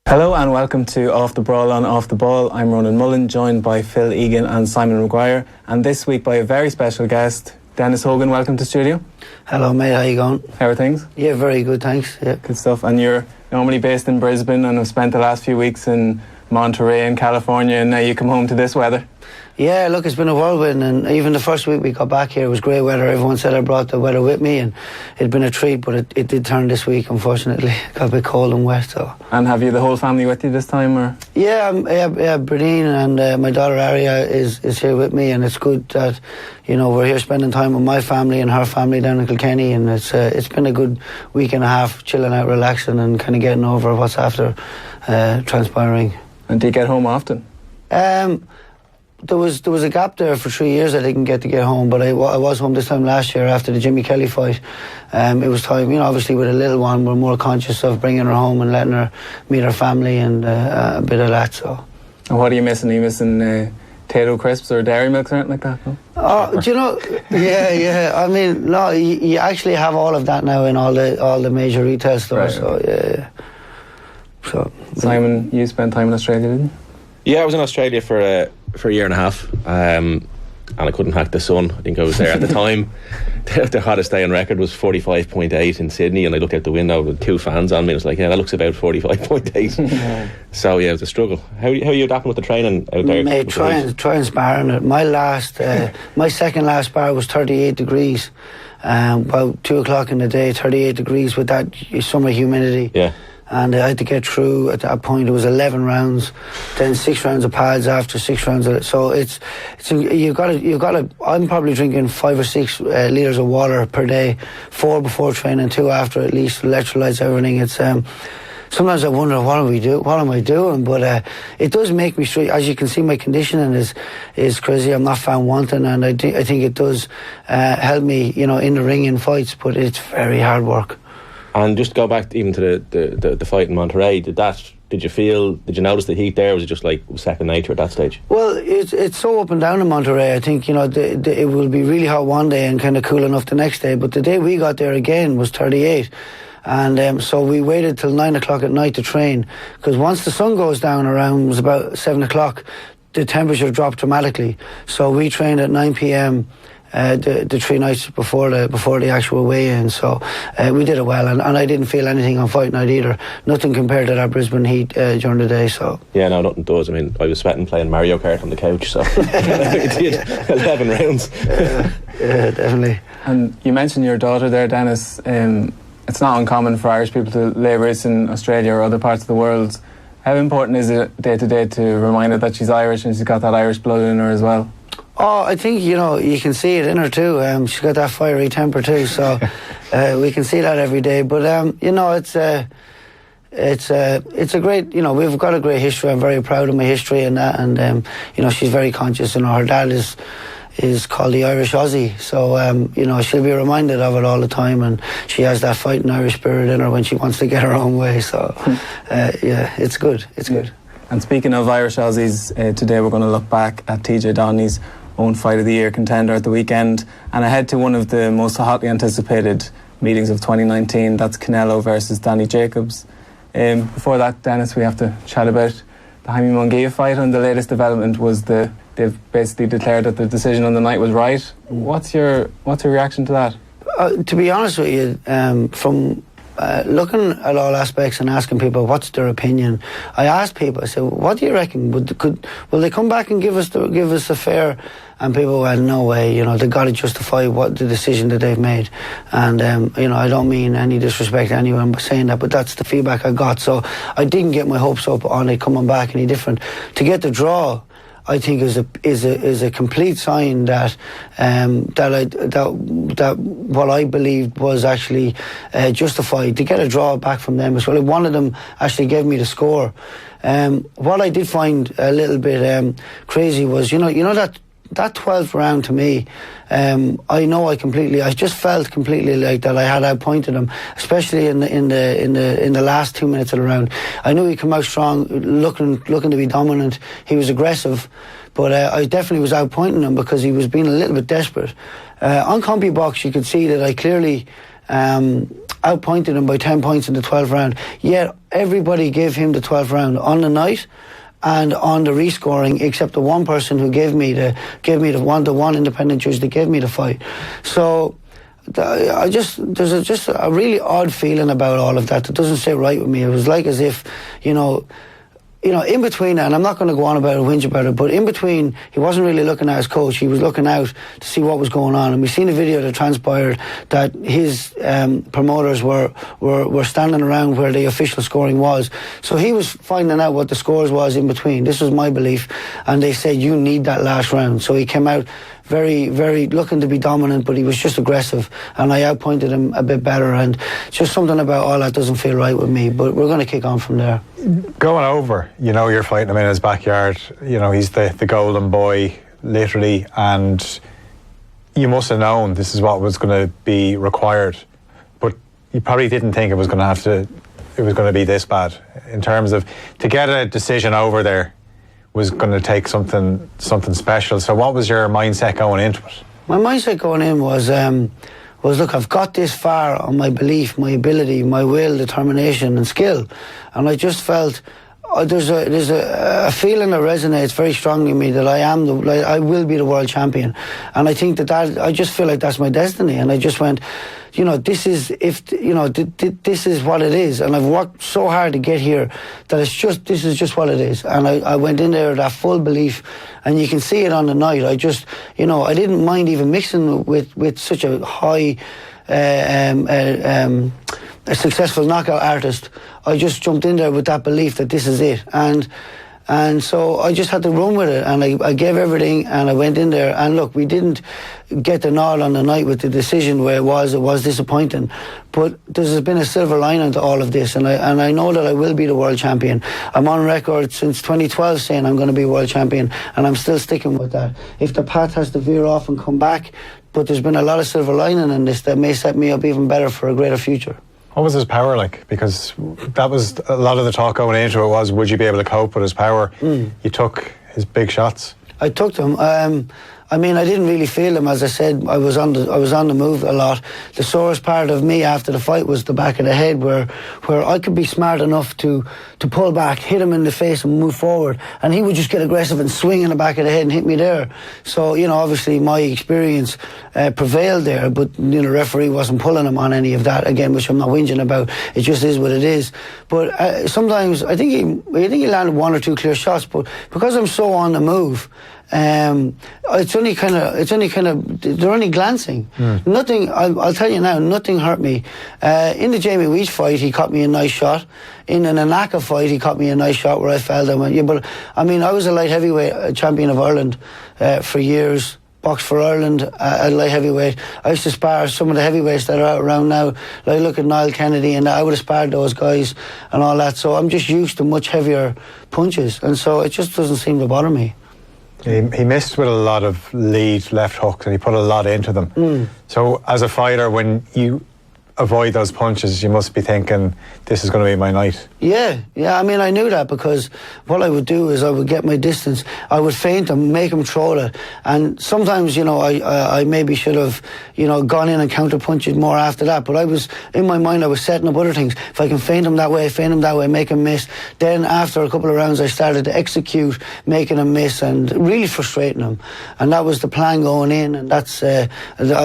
Hello and welcome to Off the Brawl on Off the Ball. I'm Ronan Mullen, joined by Phil Egan and Simon Maguire, and this week by a very special guest, Dennis Hogan. Welcome to studio. Hello mate, how you going? How are things? Yeah, very good, thanks. Yeah. Good stuff. And you're normally based in Brisbane and have spent the last few weeks in Monterrey in California, and now you come home to this weather. Yeah, look, it's been a whirlwind, and even the first week we got back here, it was great weather. Everyone said I brought the weather with me, and it'd been a treat, but it did turn this week, unfortunately. It got a bit cold and wet, so. And have you the whole family with you this time, or? Yeah, Bernine and my daughter Aria is here with me, and it's good that, you know, we're here spending time with my family and her family down in Kilkenny, and it's been a good week and a half, chilling out, relaxing, and kind of getting over what's after transpiring. And do you get home often? There was a gap there for 3 years I didn't get to get home, but I was home this time last year after the Jimmy Kelly fight. It was time, you know, obviously with a little one, we're more conscious of bringing her home and letting her meet her family and a bit of that, so. And what are you missing? Are you missing potato crisps or dairy milk or anything like that? No? Oh, do you know? Yeah. I mean, no, you actually have all of that now in all the major retail stores. Right. So yeah. So Simon, you spent time in Australia, didn't you? Yeah, I was in Australia for a year and a half, and I couldn't hack the sun. I think I was there at the time. The hottest day on record was 45.8 in Sydney, and I looked out the window with two fans on me. I was like, yeah, that looks about 45.8. So yeah, it was a struggle. How are you adapting with the training out there? Mate, try and sparring it. My second last bar was 38 degrees. About 2 o'clock in the day, 38 degrees with that summer humidity. Yeah. And I had to get through. At that point, it was 11 rounds, then 6 rounds of pads after 6 rounds of it. So you've got to. I'm probably drinking 5 or 6 litres of water per day, 4 before training, 2 after, at least electrolytes, everything. It's sometimes I wonder what am I doing? But it does make me straight. As you can see, my conditioning is crazy. I'm not found wanting, and I think it does help me, you know, in the ring in fights. But it's very hard work. And just to go back even to the fight in Monterrey, did you notice the heat there? Was it just like second nature at that stage? Well, it's so up and down in Monterrey. I think, you know, it will be really hot one day and kind of cool enough the next day. But the day we got there again was 38. And so we waited till 9 o'clock at night to train, because once the sun goes down around, it was about 7 o'clock, the temperature dropped dramatically. So we trained at 9 p.m. The 3 nights before the actual weigh-in, so we did it well, and I didn't feel anything on fight night either. Nothing compared to that Brisbane heat during the day. So yeah, no, nothing does. I mean, I was sweating playing Mario Kart on the couch, so I did 11 rounds. Yeah, definitely. And you mentioned your daughter there, Dennis. It's not uncommon for Irish people to labour in Australia or other parts of the world. How important is it day to day to remind her that she's Irish and she's got that Irish blood in her as well? Oh, I think, you know, you can see it in her too. She's got that fiery temper too, so we can see that every day. But you know, it's a great, you know, we've got a great history. I'm very proud of my history and that, and you know, she's very conscious. You know, her dad is called the Irish Aussie, so you know, she'll be reminded of it all the time, and she has that fighting Irish spirit in her when she wants to get her own way. So yeah, it's good. It's good. And speaking of Irish Aussies, today we're going to look back at TJ Doheny's own Fight of the Year contender at the weekend, and ahead to one of the most hotly anticipated meetings of 2019. That's Canelo versus Danny Jacobs. Before that, Dennis, we have to chat about the Jaime Munguia fight, and the latest development was they've basically declared that the decision on the night was right. What's your reaction to that? To be honest with you, from looking at all aspects and asking people what's their opinion, I asked people, I said, what do you reckon? Will they come back and give us a fair? And people went, no way, you know, they've got to justify what the decision that they've made. And you know, I don't mean any disrespect to anyone by saying that, but that's the feedback I got. So I didn't get my hopes up on it coming back any different. To get the draw, I think is a complete sign that what I believed was actually justified. To get a draw back from them as well. One of them actually gave me the score. What I did find a little bit crazy was, you know that 12th round to me, I just felt completely like that I had outpointed him, especially in the last 2 minutes of the round. I knew he'd come out strong, looking to be dominant. He was aggressive, but I definitely was outpointing him because he was being a little bit desperate. On CompuBox, you could see that I clearly outpointed him by 10 points in the 12th round. Yet everybody gave him the 12th round on the night and on the rescoring, except the one person who gave me the one independent judge that gave me the fight. So there's just a really odd feeling about all of that doesn't sit right with me. It was like as if, in between, and I'm not going to go on about it, whinge about it, but in between, he wasn't really looking at his coach. He was looking out to see what was going on. And we've seen a video that transpired that his promoters were standing around where the official scoring was. So he was finding out what the scores was in between. This was my belief. And they said, you need that last round. So he came out very, very looking to be dominant, but he was just aggressive. And I outpointed him a bit better. And just something about all that doesn't feel right with me. But we're going to kick on from there. Going over, you're fighting him in his backyard. He's the golden boy, literally, and you must have known this is what was going to be required. But you probably didn't think it was going to be this bad. In terms of to get a decision over there was going to take something special. So what was your mindset going into it? My mindset going in was look, I've got this far on my belief, my ability, my will, determination and skill. And I just felt there's a feeling that resonates very strongly in me that I will be the world champion. And I think that I just feel like that's my destiny. And I just went, this is what it is. And I've worked so hard to get here that this is just what it is. And I went in there with that full belief, and you can see it on the night. I just, I didn't mind even mixing with such a high, a successful knockout artist. I just jumped in there with that belief that this is it. And so I just had to run with it, and I gave everything, and I went in there. And look, we didn't get the nod on the night with the decision where it was disappointing. But there's been a silver lining to all of this, and I know that I will be the world champion. I'm on record since 2012 saying I'm going to be world champion, and I'm still sticking with that. If the path has to veer off and come back, but there's been a lot of silver lining in this that may set me up even better for a greater future. What was his power like? Because that was a lot of the talk going into it was, would you be able to cope with his power? You took his big shots. I took them. I didn't really feel them. As I said, I was on the move a lot. The sorest part of me after the fight was the back of the head, where I could be smart enough to pull back, hit him in the face and move forward, and he would just get aggressive and swing in the back of the head and hit me there. So, obviously my experience prevailed there, but the referee wasn't pulling him on any of that, again, which I'm not whinging about. It just is what it is. But sometimes I think he landed one or two clear shots, but because I'm so on the move, they're only glancing. Nothing. I'll tell you now, nothing hurt me. In the Jamie Weech fight, he caught me a nice shot. In an Anaka fight, he caught me a nice shot where I fell down. Yeah, but I was a light heavyweight champion of Ireland for years. Boxed for Ireland at light heavyweight. I used to spar some of the heavyweights that are out around now. Like look at Niall Kennedy, and I would have sparred those guys and all that. So I'm just used to much heavier punches, and so it just doesn't seem to bother me. He missed with a lot of lead left hooks, and he put a lot into them. So as a fighter, when you avoid those punches, you must be thinking, this is going to be my night. Yeah, I knew that, because what I would do is I would get my distance, I would feint him, make him throw it, and sometimes, I maybe should have, gone in and counter-punched more after that, but in my mind, I was setting up other things. If I can feint him that way, make him miss. Then after a couple of rounds, I started to execute, making him miss and really frustrating him. And that was the plan going in, and that's, I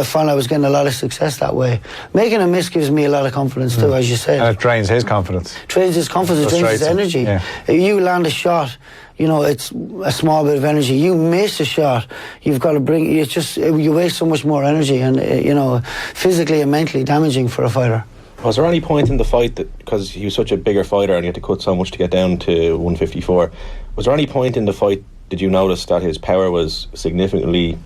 found I was getting a lot of success that way. Making him miss gives me a lot of confidence too, as you said. And it drains his confidence. Drains his confidence, drains his energy. Yeah. You land a shot, it's a small bit of energy. You miss a shot, you've got to bring, you waste so much more energy, and, physically and mentally damaging for a fighter. Was there any point in the fight that, because he was such a bigger fighter and he had to cut so much to get down to 154, was there any point in the fight, did you notice that his power was significantly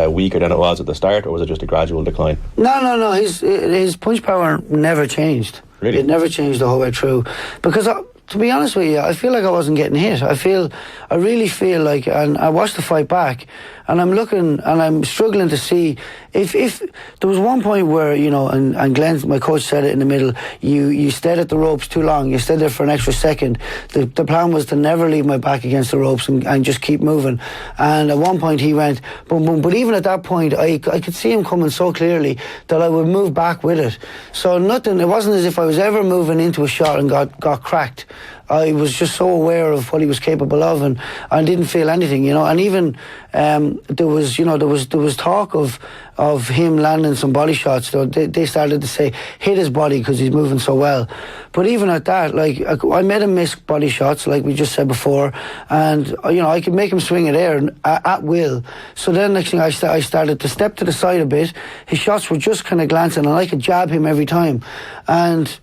weaker than it was at the start, or was it just a gradual decline? No. His punch power never changed. Really? It never changed the whole way through. Because to be honest with you, I feel like I wasn't getting hit. I really feel like, and I watched the fight back, and I'm looking and I'm struggling to see if there was one point where, you know, and Glenn, my coach, said it in the middle, you stayed at the ropes too long, you stayed there for an extra second. The plan was to never leave my back against the ropes and just keep moving. And at one point he went boom, boom, but even at that point I could see him coming so clearly that I would move back with it. So nothing, it wasn't as if I was ever moving into a shot and got cracked. I was just so aware of what he was capable of, and I didn't feel anything, you know. And even there was talk of him landing some body shots. They started to say hit his body because he's moving so well. But even at that, like, I made him miss body shots, like we just said before, and you know, I could make him swing it air at will. So then next thing I started to step to the side a bit. His shots were just kind of glancing, and I could jab him every time, and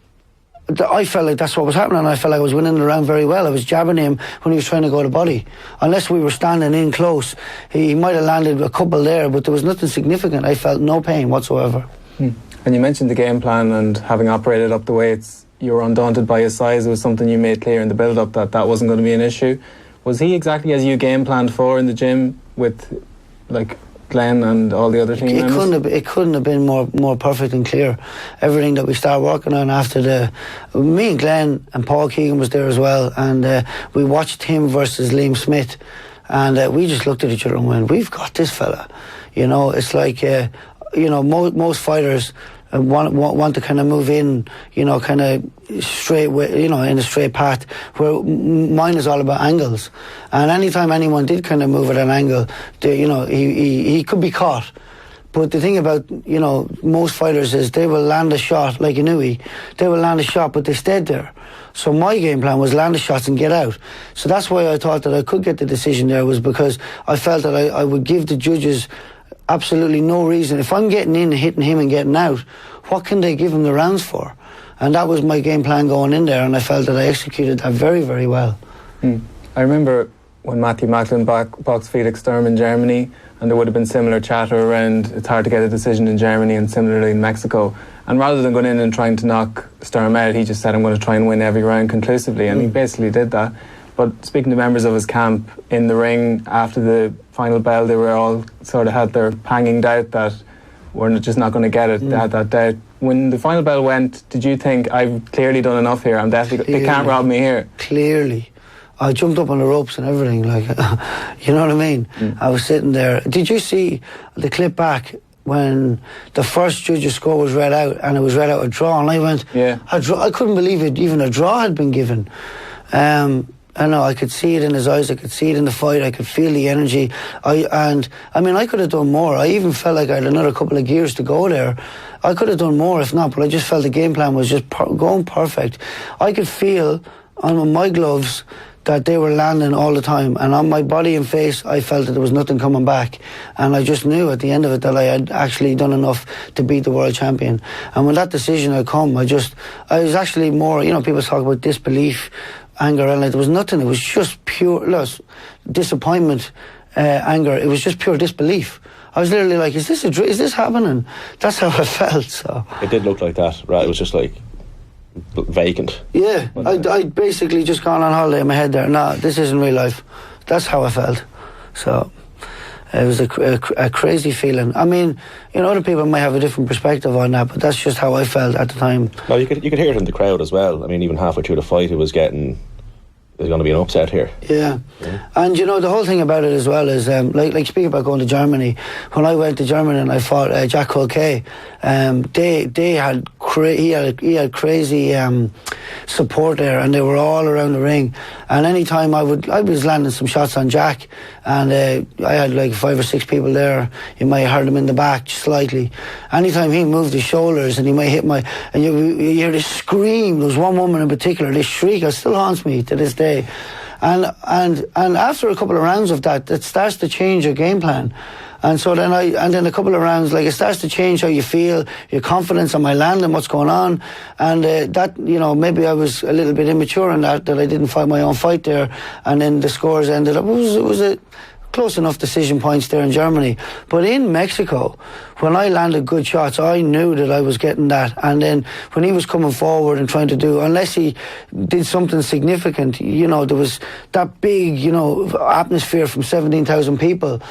I felt like that's what was happening. I felt like I was winning the round very well. I was jabbing him when he was trying to go to body. Unless we were standing in close, he might have landed a couple there, but there was nothing significant. I felt no pain whatsoever. And you mentioned the game plan and having operated up the weights, you were undaunted by his size. It was something you made clear in the build-up that wasn't going to be an issue. Was he exactly as you game planned for in the gym with, like, Glenn and all the other team members? It couldn't have been more perfect and clear. Everything that we started working on after me and Glenn and Paul Keegan was there as well, and we watched him versus Liam Smith, and we just looked at each other and went, we've got this fella. You know, it's like, you know, most fighters want to kind of move in, you know, kind of straight way, you know, in a straight path, where mine is all about angles. And anytime anyone did kind of move at an angle, you know, he could be caught. But the thing about, you know, most fighters is they will land a shot, like Inouye, they will land a shot, but they stayed there. So my game plan was land the shots and get out. So that's why I thought that I could get the decision there, was because I felt that I would give the judges absolutely no reason. If I'm getting in and hitting him and getting out, what can they give him the rounds for? And that was my game plan going in there, and I felt that I executed that very, very well. I remember when Matthew Macklin boxed Felix Sturm in Germany, and there would have been similar chatter around it's hard to get a decision in Germany and similarly in Mexico. And rather than going in and trying to knock Sturm out, he just said, I'm going to try and win every round conclusively, and he basically did that. But speaking to members of his camp in the ring after the final bell, they were all sort of had their panging doubt that we're just not going to get it. They had that doubt. When the final bell went, did you think, I've clearly done enough here, I'm definitely, they can't rob me here? Clearly. I jumped up on the ropes and everything, like, you know what I mean? I was sitting there. Did you see the clip back when the first judge's score was read out, and it was read out a draw, and I went, I couldn't believe it, even a draw had been given. I know, I could see it in his eyes, I could see it in the fight, I could feel the energy. I mean, I could have done more. I even felt like I had another couple of gears to go there. I could have done more if not, but I just felt the game plan was just going perfect. I could feel on my gloves that they were landing all the time, and on my body and face I felt that there was nothing coming back, and I just knew at the end of it that I had actually done enough to beat the world champion. And when that decision had come, I was actually more, you know, people talk about disbelief, anger, and there was nothing. It was just pure disappointment, anger. It was just pure disbelief. I was literally like, is this happening? That's how I felt. So it did look like that, right? It was just like vacant. Yeah, I'd basically just gone on holiday in my head there. No, this isn't real life. That's how I felt. So it was a crazy feeling. I mean, you know, other people might have a different perspective on that, but that's just how I felt at the time. No, you could hear it in the crowd as well. I mean, even halfway through the fight, it was getting, there's going to be an upset here. Yeah. And you know, the whole thing about it as well is, like speaking about going to Germany, when I went to Germany and I fought Jack Hulkay, they had he had crazy support there, and they were all around the ring. And anytime I was landing some shots on Jack, and I had like 5 or 6 people there. You might have heard him in the back slightly. Anytime he moved his shoulders and he might hit and you hear this scream. There was one woman in particular, this shriek, it still haunts me to this day. And after a couple of rounds of that, it starts to change your game plan. And so then a couple of rounds, like, it starts to change how you feel, your confidence on my landing, what's going on. And that, you know, maybe I was a little bit immature in that I didn't fight my own fight there. And then the scores ended up, it was a close enough decision points there in Germany. But in Mexico, when I landed good shots, I knew that I was getting that. And then when he was coming forward and trying to do, unless he did something significant, you know, there was that big, you know, atmosphere from 17,000 people.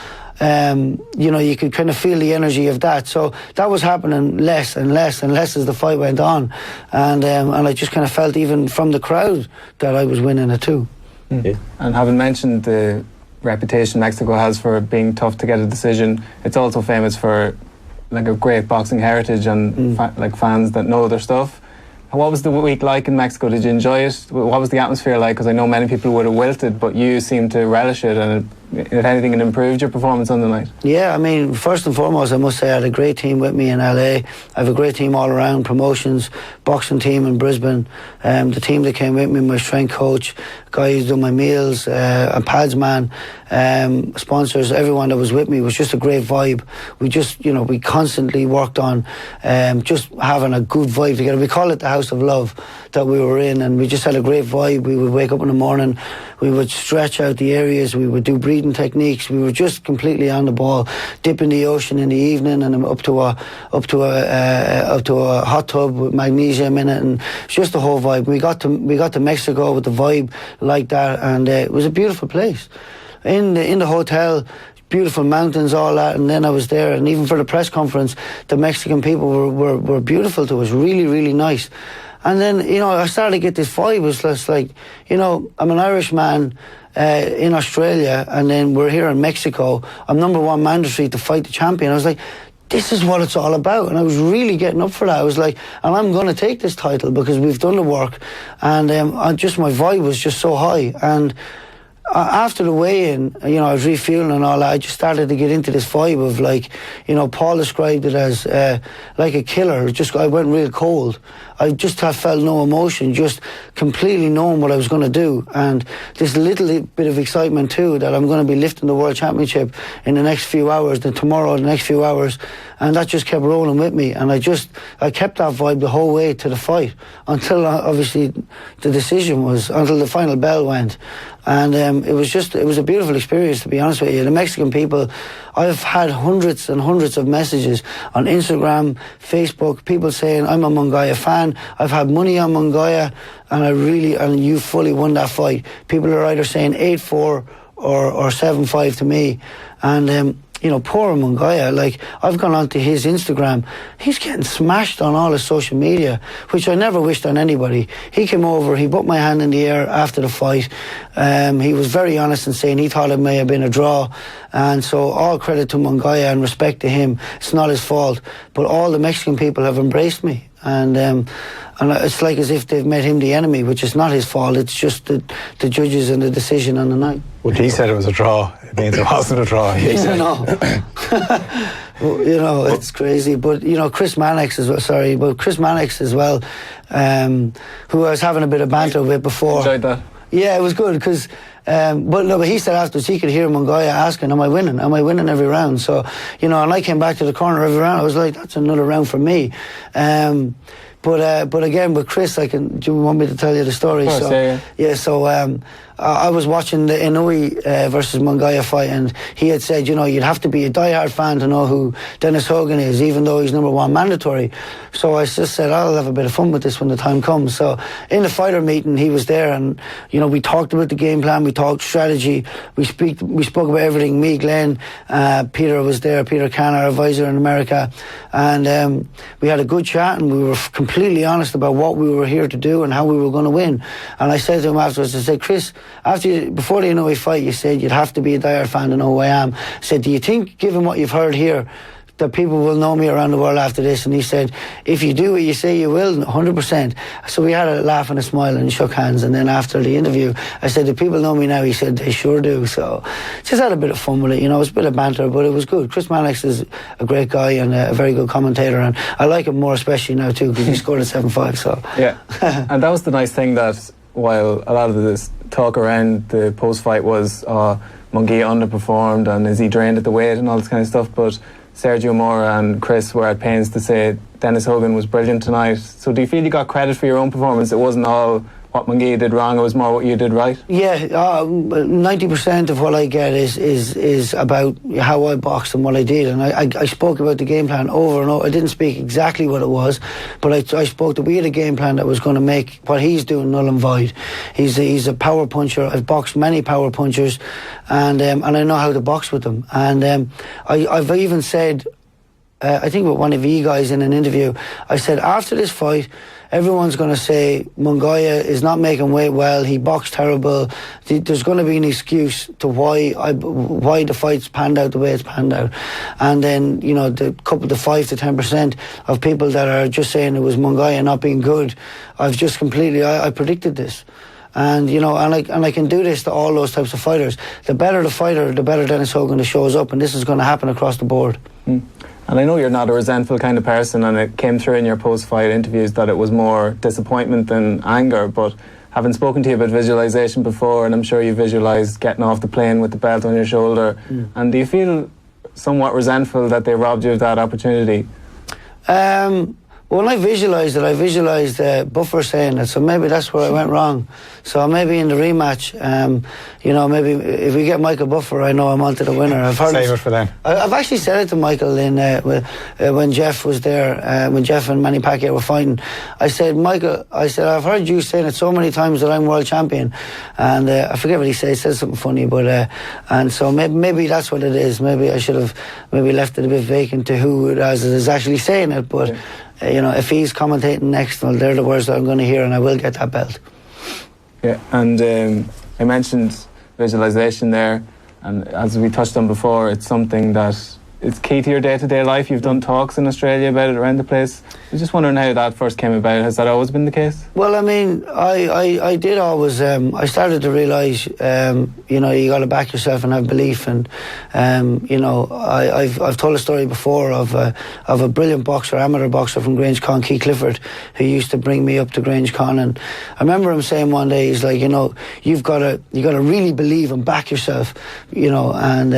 You know, you could kind of feel the energy of that. So that was happening less and less and less as the fight went on. And I just kind of felt even from the crowd that I was winning it too. Yeah. And having mentioned the reputation Mexico has for being tough to get a decision, it's also famous for like a great boxing heritage and like fans that know their stuff. What was the week like in Mexico? Did you enjoy it? What was the atmosphere like? Because I know many people would have wilted, but you seemed to relish it, and if anything, it improved your performance on the night. Yeah, I mean, first and foremost, I must say I had a great team with me in LA. I have a great team all around, promotions, boxing team in Brisbane. The team that came with me, my strength coach, guy who's done my meals, a pads man, sponsors, everyone that was with me, was just a great vibe. We just, you know, we constantly worked on just having a good vibe together. We call it the House of Love that we were in, and we just had a great vibe. We would wake up in the morning, we would stretch out the areas, we would do breathing techniques. We were just completely on the ball, dip in the ocean in the evening, and then up to a hot tub with magnesium in it, and just the whole vibe. We got to Mexico with the vibe like that, and it was a beautiful place. In the hotel, beautiful mountains, all that, and then I was there, and even for the press conference, the Mexican people were beautiful to us, really, really nice. And then, you know, I started to get this vibe. It was just like, you know, I'm an Irish man in Australia, and then we're here in Mexico. I'm #1 mandatory to fight the champion. I was like, this is what it's all about. And I was really getting up for that. I was like, and I'm going to take this title because we've done the work. And just my vibe was just so high. And after the weigh-in, you know, I was refueling and all that. I just started to get into this vibe of, like, you know, Paul described it as like a killer. Just, I went real cold. I just felt no emotion, just completely knowing what I was going to do. And this little bit of excitement too, that I'm going to be lifting the World Championship in the next few hours, the next few hours. And that just kept rolling with me. And I kept that vibe the whole way to the fight, until obviously the decision was, until the final bell went. And it was a beautiful experience, to be honest with you. The Mexican people, I've had hundreds and hundreds of messages on Instagram, Facebook, people saying I'm a Munguia fan. I've had money on Munguia, and you fully won that fight. People are either saying 8-4 or 7-5 to me. And you know, poor Munguia, like, I've gone onto his Instagram, he's getting smashed on all his social media, which I never wished on anybody. He came over, he put my hand in the air after the fight. He was very honest in saying he thought it may have been a draw. And so all credit to Munguia and respect to him. It's not his fault. But all the Mexican people have embraced me. And it's like as if they've made him the enemy, which is not his fault. It's just the judges and the decision on the night. Well, he said it was a draw. It means it wasn't a draw. You know, it's crazy. But, you know, Chris Mannix as well, who I was having a bit of banter with before. Enjoyed that. Yeah, it was good because, but he said afterwards he could hear Munguia asking, am I winning? Am I winning every round? So, you know, and I came back to the corner every round. I was like, that's another round for me. But again, with Chris, do you want me to tell you the story? Of course, yeah. So I was watching the Inoue versus Munguia fight, and he had said, you know, you'd have to be a diehard fan to know who Dennis Hogan is, even though he's #1 mandatory. So I just said, I'll have a bit of fun with this when the time comes. So in the fighter meeting, he was there, and, you know, we talked about the game plan, we talked strategy, we spoke about everything. Me, Glenn, Peter was there, Peter Khan, our advisor in America, and we had a good chat, and we were completely honest about what we were here to do and how we were going to win. And I said to him afterwards, I said, Chris, before the Inoue fight, you said you'd have to be a diehard fan to know who I am. I said, do you think, given what you've heard here, that people will know me around the world after this? And he said, if you do what you say you will, 100%. So we had a laugh and a smile and shook hands. And then after the interview, I said, do people know me now? He said, they sure do. So just had a bit of fun with it. You know, it was a bit of banter, but it was good. Chris Mannix is a great guy and a very good commentator. And I like him more especially now too, because he scored at 7-5. So yeah. And that was the nice thing, that while a lot of this talk around the post-fight was Munguia underperformed and is he drained at the weight and all this kind of stuff, but Sergio Mora and Chris were at pains to say Dennis Hogan was brilliant tonight. So do you feel you got credit for your own performance? It wasn't all what Munguia did wrong, it was more what you did right? Yeah, 90% of what I get is about how I boxed and what I did, and I spoke about the game plan over and over. I didn't speak exactly what it was, but I spoke that we had a game plan that was going to make what he's doing null and void. He's a power puncher. I've boxed many power punchers, and I know how to box with them. And I've even said, I think with one of you guys in an interview, I said after this fight, everyone's going to say Munguia is not making weight well, he boxed terrible. There's going to be an excuse to why the fight's panned out the way it's panned out. And then, you know, the 5 to 10% of people that are just saying it was Munguia not being good, I've just completely, I predicted this. And, you know, and I can do this to all those types of fighters. The better the fighter, the better Dennis Hogan shows up, and this is going to happen across the board. And I know you're not a resentful kind of person, and it came through in your post-fight interviews that it was more disappointment than anger, but having spoken to you about visualisation before, and I'm sure you visualised getting off the plane with the belt on your shoulder, and do you feel somewhat resentful that they robbed you of that opportunity? When I visualised Buffer saying it, so maybe that's where I went wrong. So maybe in the rematch, you know, maybe if we get Michael Buffer, I know I'm on to the winner. I've heard Save it for them. I've actually said it to Michael when Jeff was there, when Jeff and Manny Pacquiao were fighting. I said, Michael, I've heard you saying it so many times that I'm world champion, and I forget what he said. He said something funny, but and so maybe that's what it is. Maybe I should have maybe left it a bit vacant to who it is actually saying it, but. Yeah. You know, if he's commentating next, well, they're the words that I'm going to hear, and I will get that belt. Yeah, and I mentioned visualisation there, and as we touched on before, it's something that is key to your day-to-day life. You've done talks in Australia about it around the place. I was just wondering how that first came about. Has that always been the case? Well, I mean, I did always. I started to realise, you know, you got to back yourself and have belief. And you know, I've told a story before of a brilliant boxer, amateur boxer from Grange Con, Keith Clifford, who used to bring me up to Grange Con. And I remember him saying one day, he's like, you know, you got to really believe and back yourself, you know. And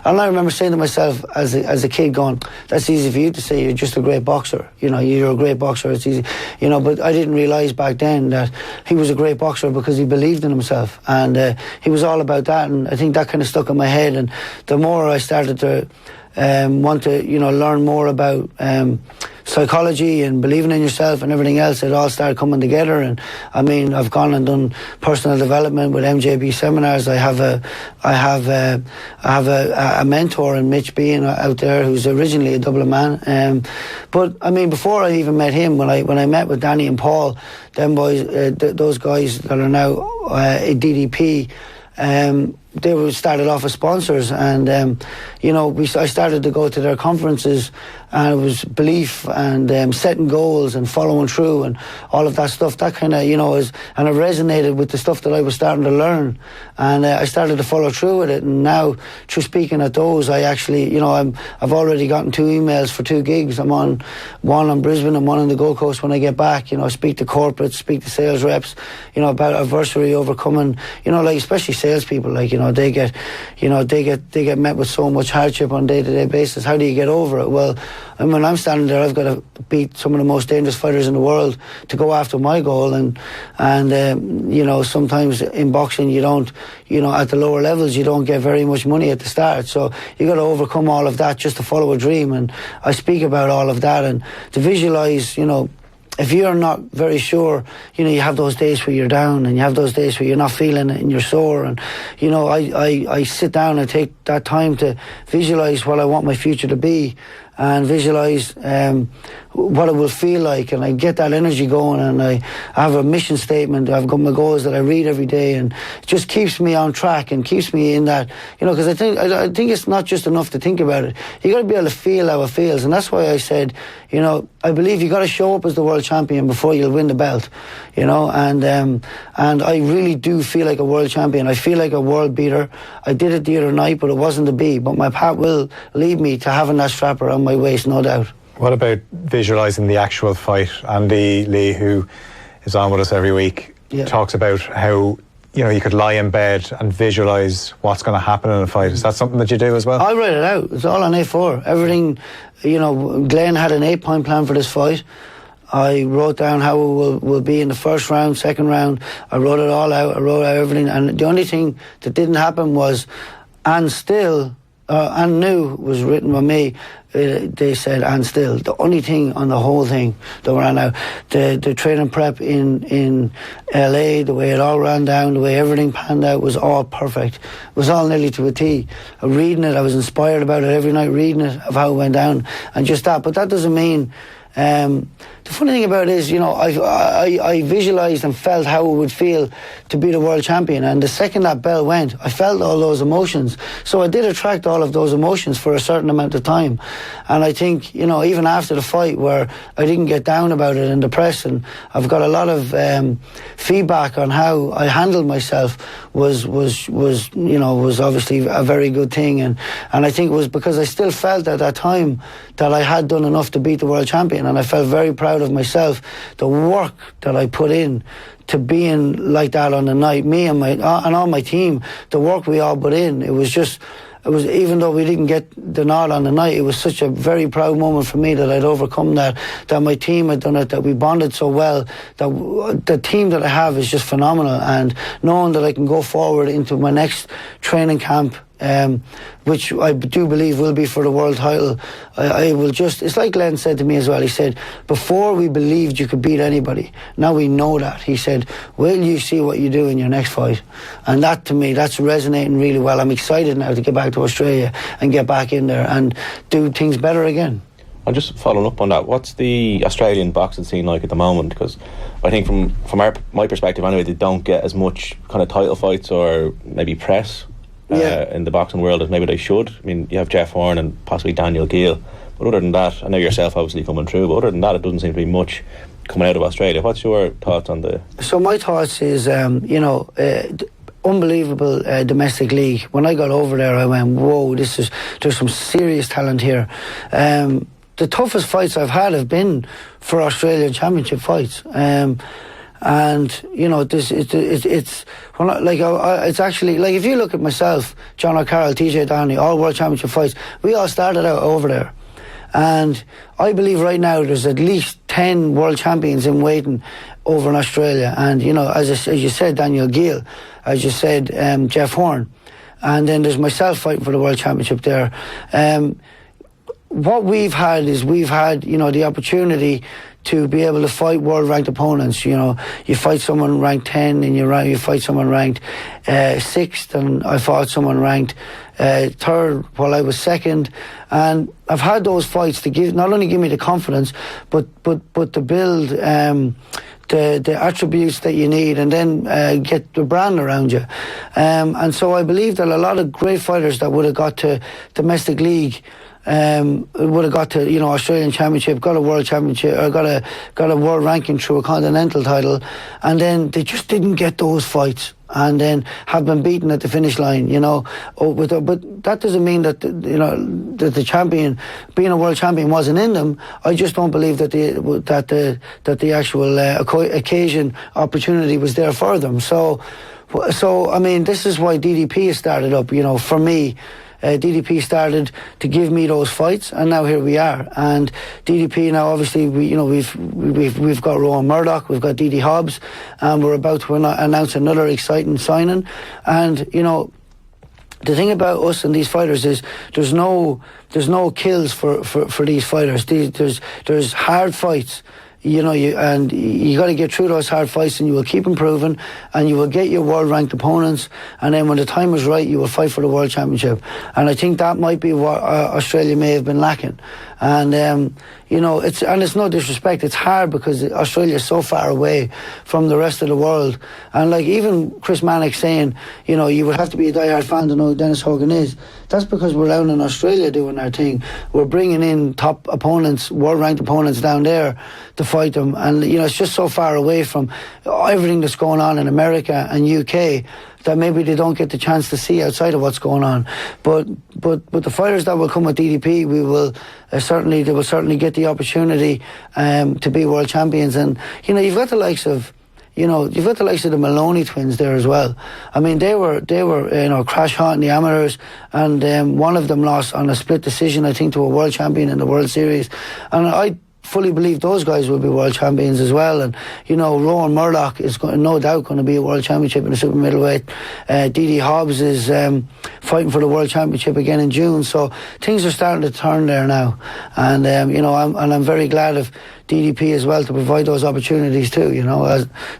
I remember saying to myself as a kid, going, that's easy for you to say. You're just a great boxer, you know. You're a great boxer, it's easy, you know, but I didn't realise back then that he was a great boxer because he believed in himself, and he was all about that, and I think that kind of stuck in my head. And the more I started to want to, you know, learn more about psychology and believing in yourself and everything else, it all started coming together. And I mean, I've gone and done personal development with MJB seminars. I have a mentor in Mitch Bean out there, who's originally a Dublin man. But I mean, before I even met him, when I met with Danny and Paul, them boys, those guys that are now at DDP, they started off as sponsors, and you know, I started to go to their conferences, and it was belief and setting goals and following through and all of that stuff. That kind of, you know, and it resonated with the stuff that I was starting to learn, and I started to follow through with it. And now, through speaking at those, I actually, you know, I've already gotten 2 emails for 2 gigs. I'm on one on Brisbane and one on the Gold Coast when I get back. You know, I speak to corporates, speak to sales reps, you know, about adversity, overcoming, you know, like especially salespeople, like, you know, they get met with so much hardship on a day-to-day basis. How do you get over it? Well, and when I'm standing there, I've got to beat some of the most dangerous fighters in the world to go after my goal. And you know, sometimes in boxing you don't, you know, at the lower levels you don't get very much money at the start. So you got to overcome all of that just to follow a dream. And I speak about all of that, and to visualise, you know, if you're not very sure, you know, you have those days where you're down, and you have those days where you're not feeling it and you're sore. And, you know, I sit down and take that time to visualise what I want my future to be, and visualise what it will feel like, and I get that energy going, and I have a mission statement. I've got my goals that I read every day, and it just keeps me on track and keeps me in that, you know, because I think it's not just enough to think about it. You got to be able to feel how it feels, and that's why I said, you know, I believe you got to show up as the world champion before you'll win the belt, you know, and I really do feel like a world champion. I feel like a world beater. I did it the other night, but it wasn't to be. But my path will lead me to having that strap around my waist, no doubt. What about visualising the actual fight? Andy Lee, who is on with us every week, talks about how, you know, you could lie in bed and visualise what's going to happen in a fight. Is that something that you do as well? I write it out. It's all on A4. Everything, you know, Glenn had an 8-point plan for this fight. I wrote down how it will be in the first round, second round. I wrote it all out. I wrote out everything. And the only thing that didn't happen was, and still, and knew was written by me. They said, and still. The only thing on the whole thing that ran out, the training prep in LA, the way it all ran down, the way everything panned out was all perfect. It was all nearly to a T. Reading it, I was inspired about it every night, reading it, of how it went down, and just that. But that doesn't mean... the funny thing about it is, you know, I visualised and felt how it would feel to be the world champion, and the second that bell went, I felt all those emotions. So I did attract all of those emotions for a certain amount of time. And I think, you know, even after the fight, where I didn't get down about it in the press, and I've got a lot of feedback on how I handled myself, was obviously a very good thing. And I think it was because I still felt at that time that I had done enough to beat the world champion, and I felt very proud of myself, the work that I put in to being like that on the night. Me and all my team, the work we all put in, it was even though we didn't get the nod on the night, it was such a very proud moment for me that I'd overcome that my team had done it, that we bonded so well, that the team that I have is just phenomenal. And knowing that I can go forward into my next training camp, which I do believe will be for the world title, I will just, it's like Glenn said to me as well. He said, before we believed you could beat anybody, now we know that. He said, will you see what you do in your next fight? And that, to me, that's resonating really well. I'm excited now to get back to Australia and get back in there and do things better again. I'm just following up on that. What's the Australian boxing scene like at the moment? Because I think from my perspective anyway, they don't get as much kind of title fights or maybe press in the boxing world as maybe they should. I mean, you have Jeff Horn and possibly Daniel Gill, but other than that, I know yourself obviously coming through, but other than that, it doesn't seem to be much coming out of Australia. What's your thoughts on the... So my thoughts is, unbelievable domestic league. When I got over there, I went, whoa, there's some serious talent here. The toughest fights I've had have been for Australian Championship fights. And you know, it's actually, like, if you look at myself, John O'Carroll, TJ Doheny, all World Championship fights, we all started out over there. And I believe right now there's at least 10 world champions in waiting over in Australia. And you know, as you said, Daniel Gill, as you said, Jeff Horn, and then there's myself fighting for the world championship there. What we've had, you know, the opportunity to be able to fight world-ranked opponents. You know, you fight someone ranked 10 and you fight someone ranked 6th, and I fought someone ranked 3rd while I was 2nd. And I've had those fights to not only give me the confidence, but to build the attributes that you need, and then get the brand around you. And so I believe that a lot of great fighters that would have got to domestic league would have got to, you know, Australian Championship, got a World Championship, or got a world ranking through a continental title, and then they just didn't get those fights, and then have been beaten at the finish line, you know. But that doesn't mean that the champion, being a world champion, wasn't in them. I just don't believe that the actual occasion, opportunity was there for them. So I mean, this is why DDP has started up. You know, for me, DDP started to give me those fights, and now here we are. And DDP now, obviously, we've got Rowan Murdoch, we've got Didi Hobbs, and we're about to announce another exciting signing. And you know, the thing about us and these fighters is there's no kills for these fighters. There's hard fights. You know, you got to get through those hard fights, and you will keep improving, and you will get your world-ranked opponents, and then when the time is right, you will fight for the World Championship. And I think that might be what Australia may have been lacking. And you know, it's no disrespect, it's hard because Australia is so far away from the rest of the world. And like even Chris Mannix saying, you know, you would have to be a diehard fan to know who Dennis Hogan is. That's because we're down in Australia doing our thing. We're bringing in top opponents, world-ranked opponents down there to fight them. And you know, it's just so far away from everything that's going on in America and UK that maybe they don't get the chance to see outside of what's going on. But the fighters that will come with DDP, they will certainly get the opportunity to be world champions. And you know, you've got the likes of the Maloney twins there as well. I mean, they were you know, crash hot in the amateurs, and one of them lost on a split decision, I think, to a world champion in the World Series. And fully believe those guys will be world champions as well. And you know, Rowan Murdoch is no doubt going to be a world championship in the super middleweight. Didi Hobbs is fighting for the world championship again in June. So things are starting to turn there now, and you know, I'm very glad of DDP as well to provide those opportunities too. You know,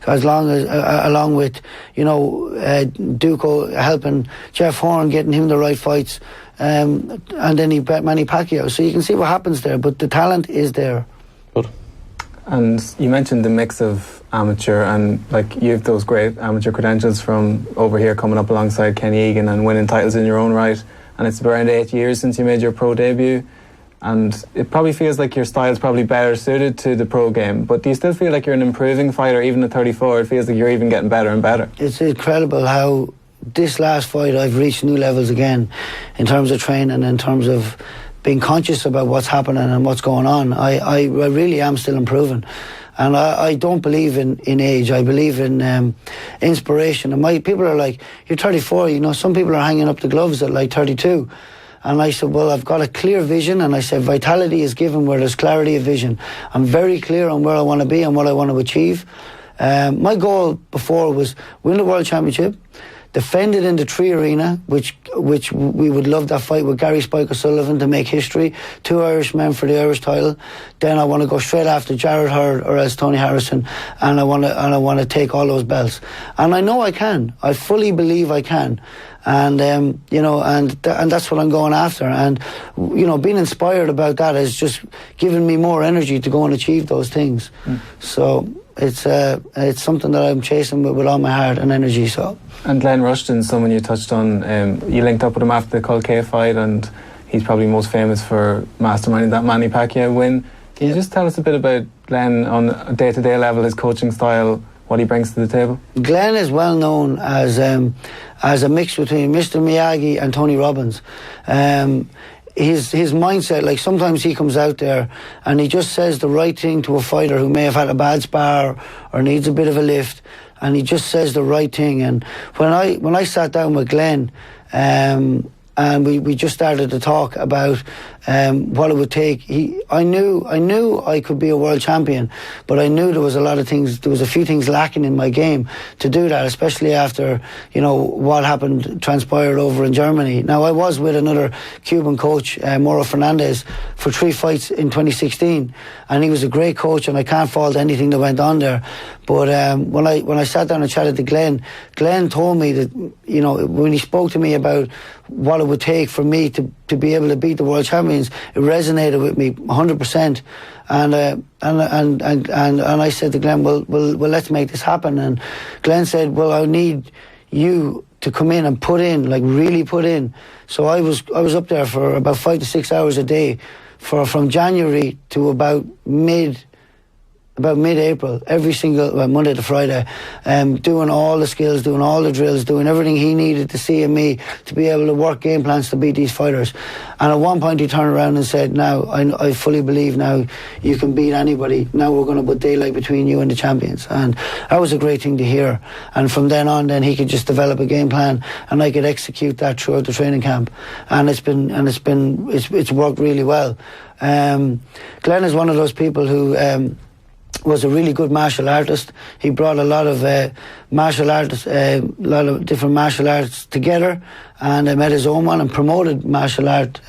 as long as along with, you know, Duco helping Jeff Horn, getting him the right fights. And then he bet Manny Pacquiao, so you can see what happens there. But the talent is there. Good. And you mentioned the mix of amateur and, like, you have those great amateur credentials from over here coming up alongside Kenny Egan and winning titles in your own right. And it's around 8 years since you made your pro debut. And it probably feels like your style's probably better suited to the pro game. But do you still feel like you're an improving fighter, even at 34? It feels like you're even getting better and better. It's incredible how this last fight I've reached new levels again in terms of training, in terms of being conscious about what's happening and what's going on. I really am still improving. And I don't believe in age. I believe in inspiration. And people are like, you're 34, you know, some people are hanging up the gloves at like 32. And I said, well, I've got a clear vision. And I said, vitality is given where there's clarity of vision. I'm very clear on where I want to be and what I want to achieve. My goal before was win the World Championship, defend it in the 3 arena, which we would love that fight with Gary Spike O'Sullivan to make history. 2 Irish men for the Irish title. Then I want to go straight after Jared Hurd or else Tony Harrison, and I want to take all those belts. And I know I can. I fully believe I can. And you know, and that's what I'm going after. And you know, being inspired about that has just given me more energy to go and achieve those things. So it's something that I'm chasing with all my heart and energy. So. And Glenn Rushton, someone you touched on, you linked up with him after the Colkay fight, and he's probably most famous for masterminding that Manny Pacquiao win. Can you just tell us a bit about Glenn on a day-to-day level, his coaching style, what he brings to the table? Glenn is well known as a mix between Mr. Miyagi and Tony Robbins. His mindset, like sometimes he comes out there and he just says the right thing to a fighter who may have had a bad spar or needs a bit of a lift, and he just says the right thing. And when I sat down with Glenn, and we just started to talk about what it would take. I knew I could be a world champion, but I knew there was a few things lacking in my game to do that, especially after, you know, what transpired over in Germany. Now, I was with another Cuban coach, Mauro Fernandez, for 3 fights in 2016, and he was a great coach, and I can't fault anything that went on there. But when I sat down and chatted to Glenn told me that, you know, when he spoke to me about what it would take for me to be able to beat the world champions, it resonated with me 100%. And I said to Glenn, well, let's make this happen. And Glenn said, well, I need you to come in and put in, like really put in. So I was up there for about 5 to 6 hours a day from January to about mid-April, every single Monday to Friday, doing all the skills, doing all the drills, doing everything he needed to see in me to be able to work game plans to beat these fighters. And at one point he turned around and said, now, I fully believe now you can beat anybody. Now we're going to put daylight between you and the champions. And that was a great thing to hear. And from then on, then he could just develop a game plan and I could execute that throughout the training camp. And it's worked really well. Glenn is one of those people who was a really good martial artist. He brought a lot of different martial arts together, and met his own one and promoted martial art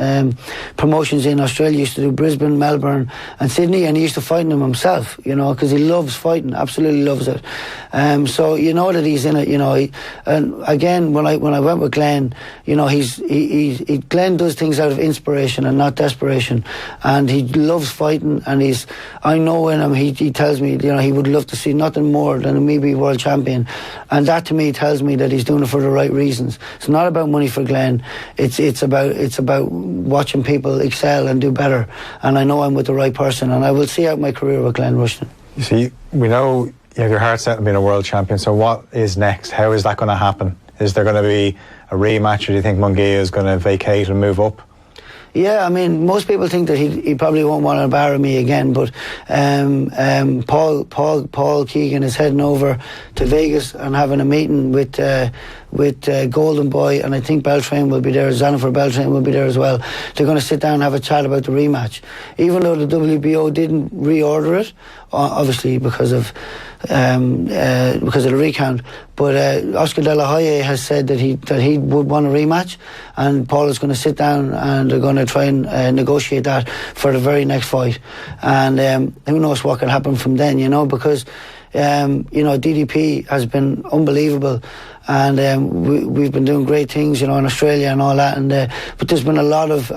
promotions in Australia. He used to do Brisbane, Melbourne and Sydney, and he used to fight them himself, you know, because he loves fighting, absolutely loves it. So you know that he's in it, you know. And again, when I went with Glenn, you know, Glenn does things out of inspiration and not desperation, and he loves fighting, and I know in him, he tells me, you know, he would love to see nothing more than me be world champion, and that to me tells me that he's doing it for the right reasons. It's not about money for Glenn. It's about watching people excel and do better, and I know I'm with the right person, and I will see out my career with Glenn Rushton. You see, we know you have your heart set on being a world champion, so what is next? How is that going to happen? Is there going to be a rematch, or do you think Munguia is going to vacate and move up? Yeah, I mean, most people think that he probably won't want to borrow me again, but Paul Keegan is heading over to Vegas and having a meeting with with Golden Boy, and I think Beltran will be there. Xanafer Beltran will be there as well. They're going to sit down and have a chat about the rematch. Even though the WBO didn't reorder it, obviously because of the recount, but Oscar De La Hoya has said that he would want a rematch, and Paul is going to sit down and they're going to try and negotiate that for the very next fight. And who knows what can happen from then, you know, because DDP has been unbelievable, and we've been doing great things, you know, in Australia and all that, and but there's been a lot of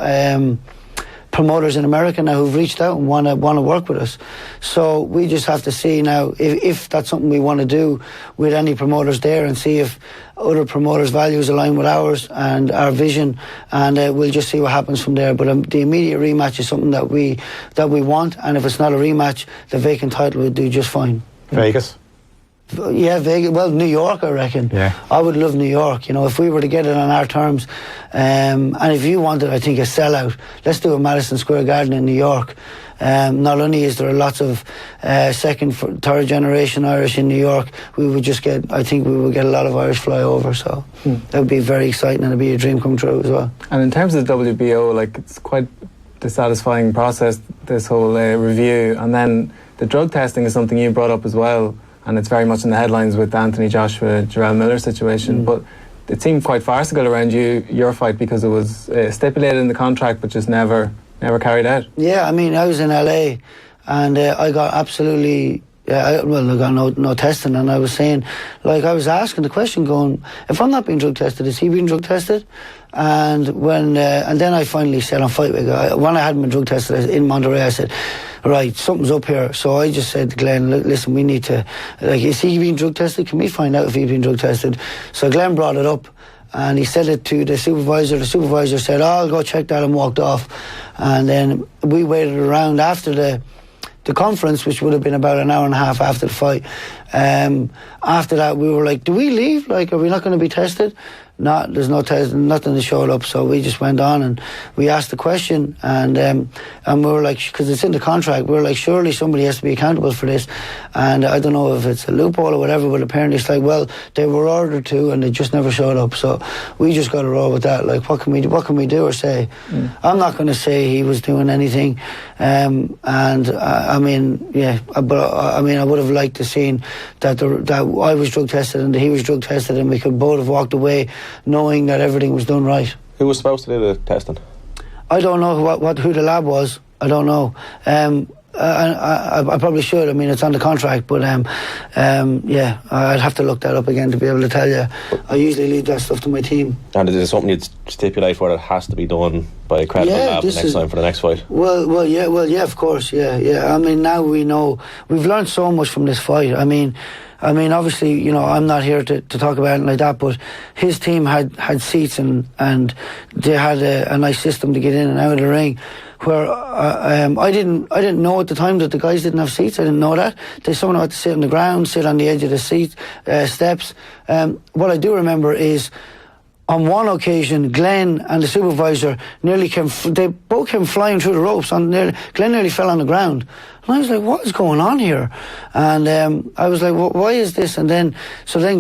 promoters in America now who've reached out and want to work with us. So we just have to see now if that's something we want to do with any promoters there, and see if other promoters' values align with ours and our vision, and we'll just see what happens from there. But the immediate rematch is something that we want, and if it's not a rematch, the vacant title would do just fine. Vegas? Yeah, Vegas. Well, New York, I reckon. Yeah. I would love New York. You know, if we were to get it on our terms, and if you wanted, I think, a sellout, let's do a Madison Square Garden in New York. Not only is there lots of second, third generation Irish in New York, I think we would get a lot of Irish fly over. So that would be very exciting, and it'd be a dream come true as well. And in terms of the WBO, like, it's quite the satisfying process, this whole review, and then the drug testing is something you brought up as well, and it's very much in the headlines with the Anthony Joshua, Jarrell Miller situation. But it seemed quite farcical around your fight, because it was stipulated in the contract but just never carried out. Yeah, I mean, I was in LA, and I got absolutely... I got no testing, and I was saying, like, I was asking the question, going, if I'm not being drug tested, is he being drug tested? And then I finally said on Fight Week, when I hadn't been drug tested in Monterrey, I said, right, something's up here. So I just said to Glenn, listen, we need to, like, is he being drug tested? Can we find out if he's been drug tested? So Glenn brought it up, and he said it to the supervisor. The supervisor said, I'll go check that, and walked off. And then we waited around after the conference, which would have been about an hour and a half after the fight. After that, we were like, do we leave? Like, are we not going to be tested? No, there's no test, nothing that showed up. So we just went on, and we asked the question, and we were like, because it's in the contract, we were like, surely somebody has to be accountable for this. And I don't know if it's a loophole or whatever, but apparently it's like, well, they were ordered to, and they just never showed up. So we just got to roll with that. Like, what can we do or say? I'm not going to say he was doing anything. I mean, yeah, but I mean, I would have liked to seen that I was drug tested and he was drug tested, and we could both have walked away knowing that everything was done right. Who was supposed to do the testing? I don't know who the lab was. I don't know. I probably should. I mean, it's on the contract, but yeah, I'd have to look that up again to be able to tell you. I usually leave that stuff to my team. And is it something you'd stipulate for that has to be done by a credible lab next time for the next fight? Well, yeah, of course, yeah. I mean, now we know. We've learned so much from this fight. I mean, obviously, you know, I'm not here to talk about anything like that, but his team had seats, and they had a nice system to get in and out of the ring, where I didn't know at the time that the guys didn't have seats. I didn't know that. Someone had to sit on the ground, sit on the edge of the seat steps. What I do remember is, on one occasion, Glenn and the supervisor they both came flying through the ropes. Glenn nearly fell on the ground. And I was like, what is going on here? And I was like, well, why is this? And then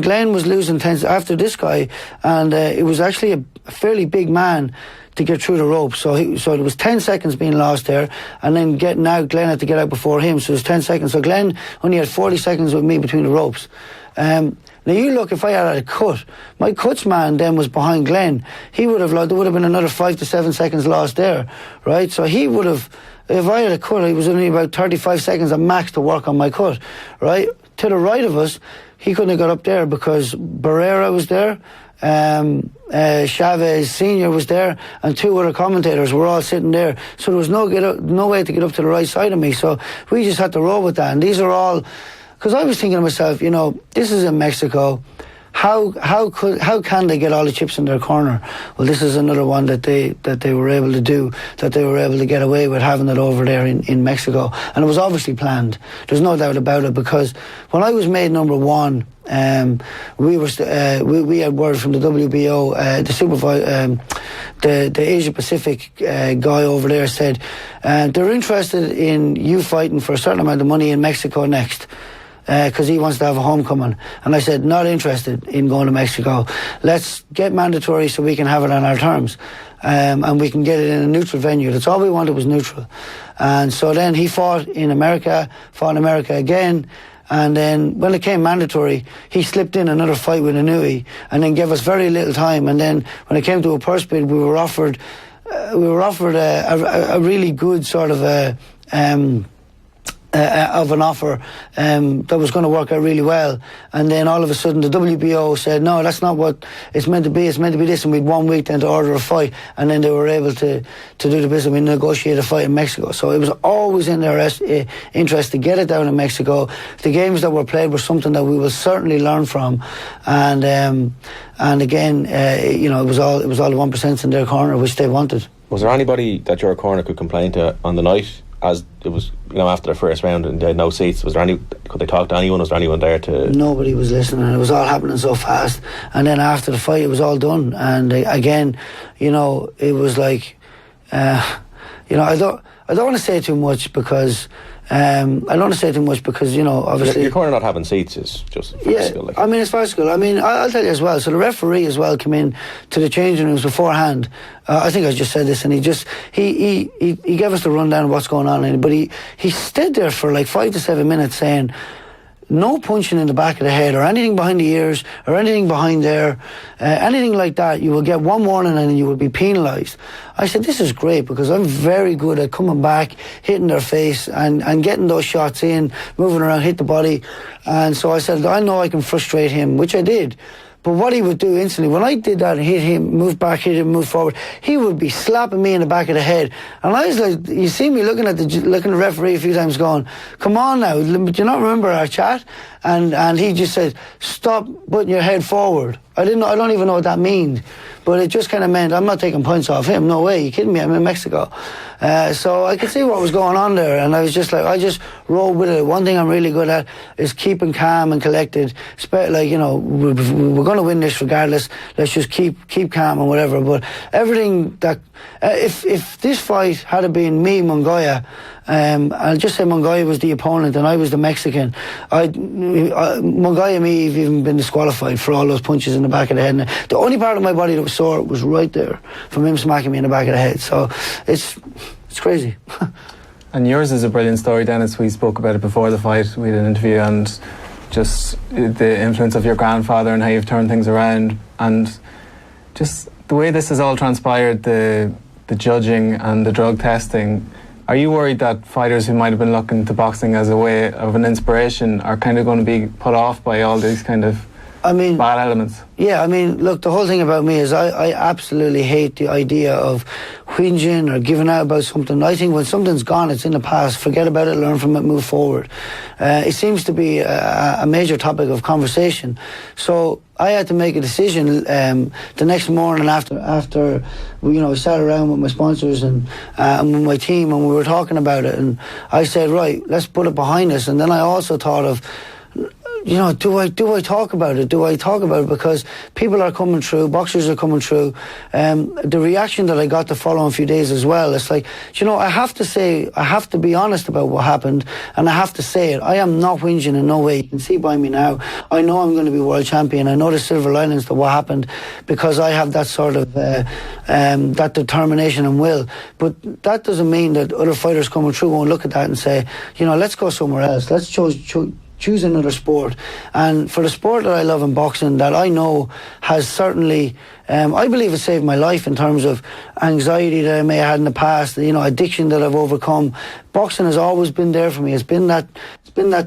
Glenn was losing tense after this guy, and it was actually a fairly big man to get through the ropes. So there was 10 seconds being lost there, and then Glenn had to get out before him, so it was 10 seconds. So Glenn only had 40 seconds with me between the ropes. Now you look, if I had a cut, my cuts man then was behind Glenn. There would have been another 5 to 7 seconds lost there, right? So he would have, if I had a cut, it was only about 35 seconds at max to work on my cut, right? To the right of us, he couldn't have got up there because Barrera was there, Chavez Senior was there, and two other commentators were all sitting there. So there was no way to get up to the right side of me. So we just had to roll with that. And these are all, because I was thinking to myself, you know, this is in Mexico. How can they get all the chips in their corner? Well, this is another one that they were able to do, that they were able to get away with having it over there in Mexico, and it was obviously planned. There's no doubt about it, because when I was made number one, we had word from the WBO, the supervisor, the Asia Pacific guy over there said they're interested in you fighting for a certain amount of money in Mexico next. because he wants to have a homecoming. And I said, not interested in going to Mexico. Let's get mandatory so we can have it on our terms. And we can get it in a neutral venue. That's all we wanted, was neutral. And so then he fought in America again. And then when it came mandatory, he slipped in another fight with Inui and then gave us very little time. And then when it came to a purse bid, we were offered a really good sort of an offer that was going to work out really well. And then all of a sudden the WBO said, no, that's not what it's meant to be. It's meant to be this. And we had 1 week then to order a fight. And then they were able to do the business. We negotiated a fight in Mexico. So it was always in their interest to get it down in Mexico. The games that were played were something that we will certainly learn from. And again, it was all the 1% in their corner, which they wanted. Was there anybody that your corner could complain to on the night, as it was, after the first round and they had no seats? Could they talk to anyone? Was there anyone there to... Nobody was listening. It was all happening so fast. And then after the fight, it was all done. And again, it was like, I don't want to say too much because... obviously... Your corner not having seats is just farcical. Yeah, it's farcical. I'll tell you as well. So the referee as well came in to the changing rooms beforehand. I think I just said this, and he gave us the rundown of what's going on. But he stood there for like 5 to 7 minutes saying, no punching in the back of the head or anything behind the ears or anything behind there, anything like that. You will get one warning and you will be penalised. I said, this is great, because I'm very good at coming back, hitting their face and getting those shots in, moving around, hit the body. And so I said, I know I can frustrate him, which I did. But what he would do instantly, when I did that and hit him, move back, hit him, move forward, he would be slapping me in the back of the head. And I was like, you see me looking at the referee a few times going, come on now, do you not remember our chat? And he just said, stop putting your head forward. I don't even know what that means. But it just kind of meant, I'm not taking points off him. No way, you kidding me? I'm in Mexico. So I could see what was going on there. And I was just like, I just rolled with it. One thing I'm really good at is keeping calm and collected. We're going to win this regardless. Let's just keep calm and whatever. But everything that... if this fight had been me, Mongoya, I'll just say Mongoya was the opponent and I was the Mexican. Mongoya and me have even been disqualified for all those punches in the back of the head. And the only part of my body that was sore was right there from him smacking me in the back of the head. So it's crazy. And yours is a brilliant story, Dennis. We spoke about it before the fight. We did an interview, and just the influence of your grandfather and how you've turned things around, and just the way this has all transpired, the judging and the drug testing. Are you worried that fighters who might have been looking to boxing as a way of an inspiration are kind of going to be put off by all these kind of bad elements? Yeah, look, the whole thing about me is I absolutely hate the idea of whinging or giving out about something. I think when something's gone, it's in the past. Forget about it, learn from it, move forward. It seems to be a major topic of conversation. So I had to make a decision the next morning after we sat around with my sponsors and with my team, and we were talking about it. And I said, right, let's put it behind us. And then I also thought of, do I talk about it? Do I talk about it? Because people are coming through, boxers are coming through. The reaction that I got the following few days as well, it's like, I have to be honest about what happened, and I have to say it. I am not whinging in no way. You can see by me now, I know I'm going to be world champion. I know the silver linings to what happened, because I have that sort of that determination and will. But that doesn't mean that other fighters coming through won't look at that and say, let's go somewhere else. Let's choose another sport. And for the sport that I love in boxing, that I know has certainly, I believe it saved my life in terms of anxiety that I may have had in the past, addiction that I've overcome. Boxing has always been there for me. It's been that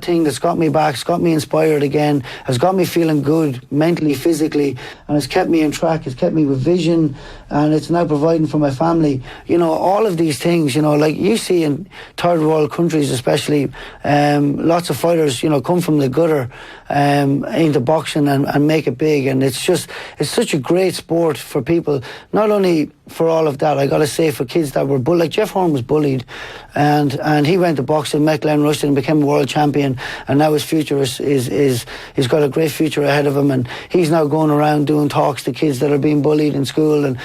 thing that's got me back, it's got me inspired again, has got me feeling good mentally, physically, and it's kept me on track, it's kept me with vision, and it's now providing for my family. All of these things, like you see in third world countries especially, lots of fighters, come from the gutter into boxing and make it big. And it's such a great sport for people, not only for all of that, I gotta say, for kids that were bullied. Like Jeff Horn was bullied, and he went to boxing, met Glenn Rushton and became a world champion, and now his future he's got a great future ahead of him, and he's now going around doing talks to kids that are being bullied in school. And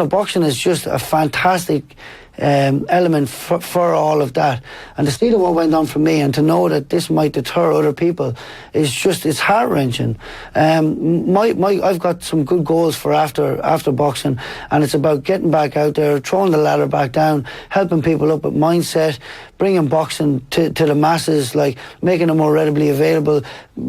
boxing is just a fantastic element for all of that. And to see what went on for me, and to know that this might deter other people, it's heart-wrenching. I've got some good goals for after boxing, and it's about getting back out there, throwing the ladder back down, helping people up with mindset, bringing boxing to the masses, like making it more readily available,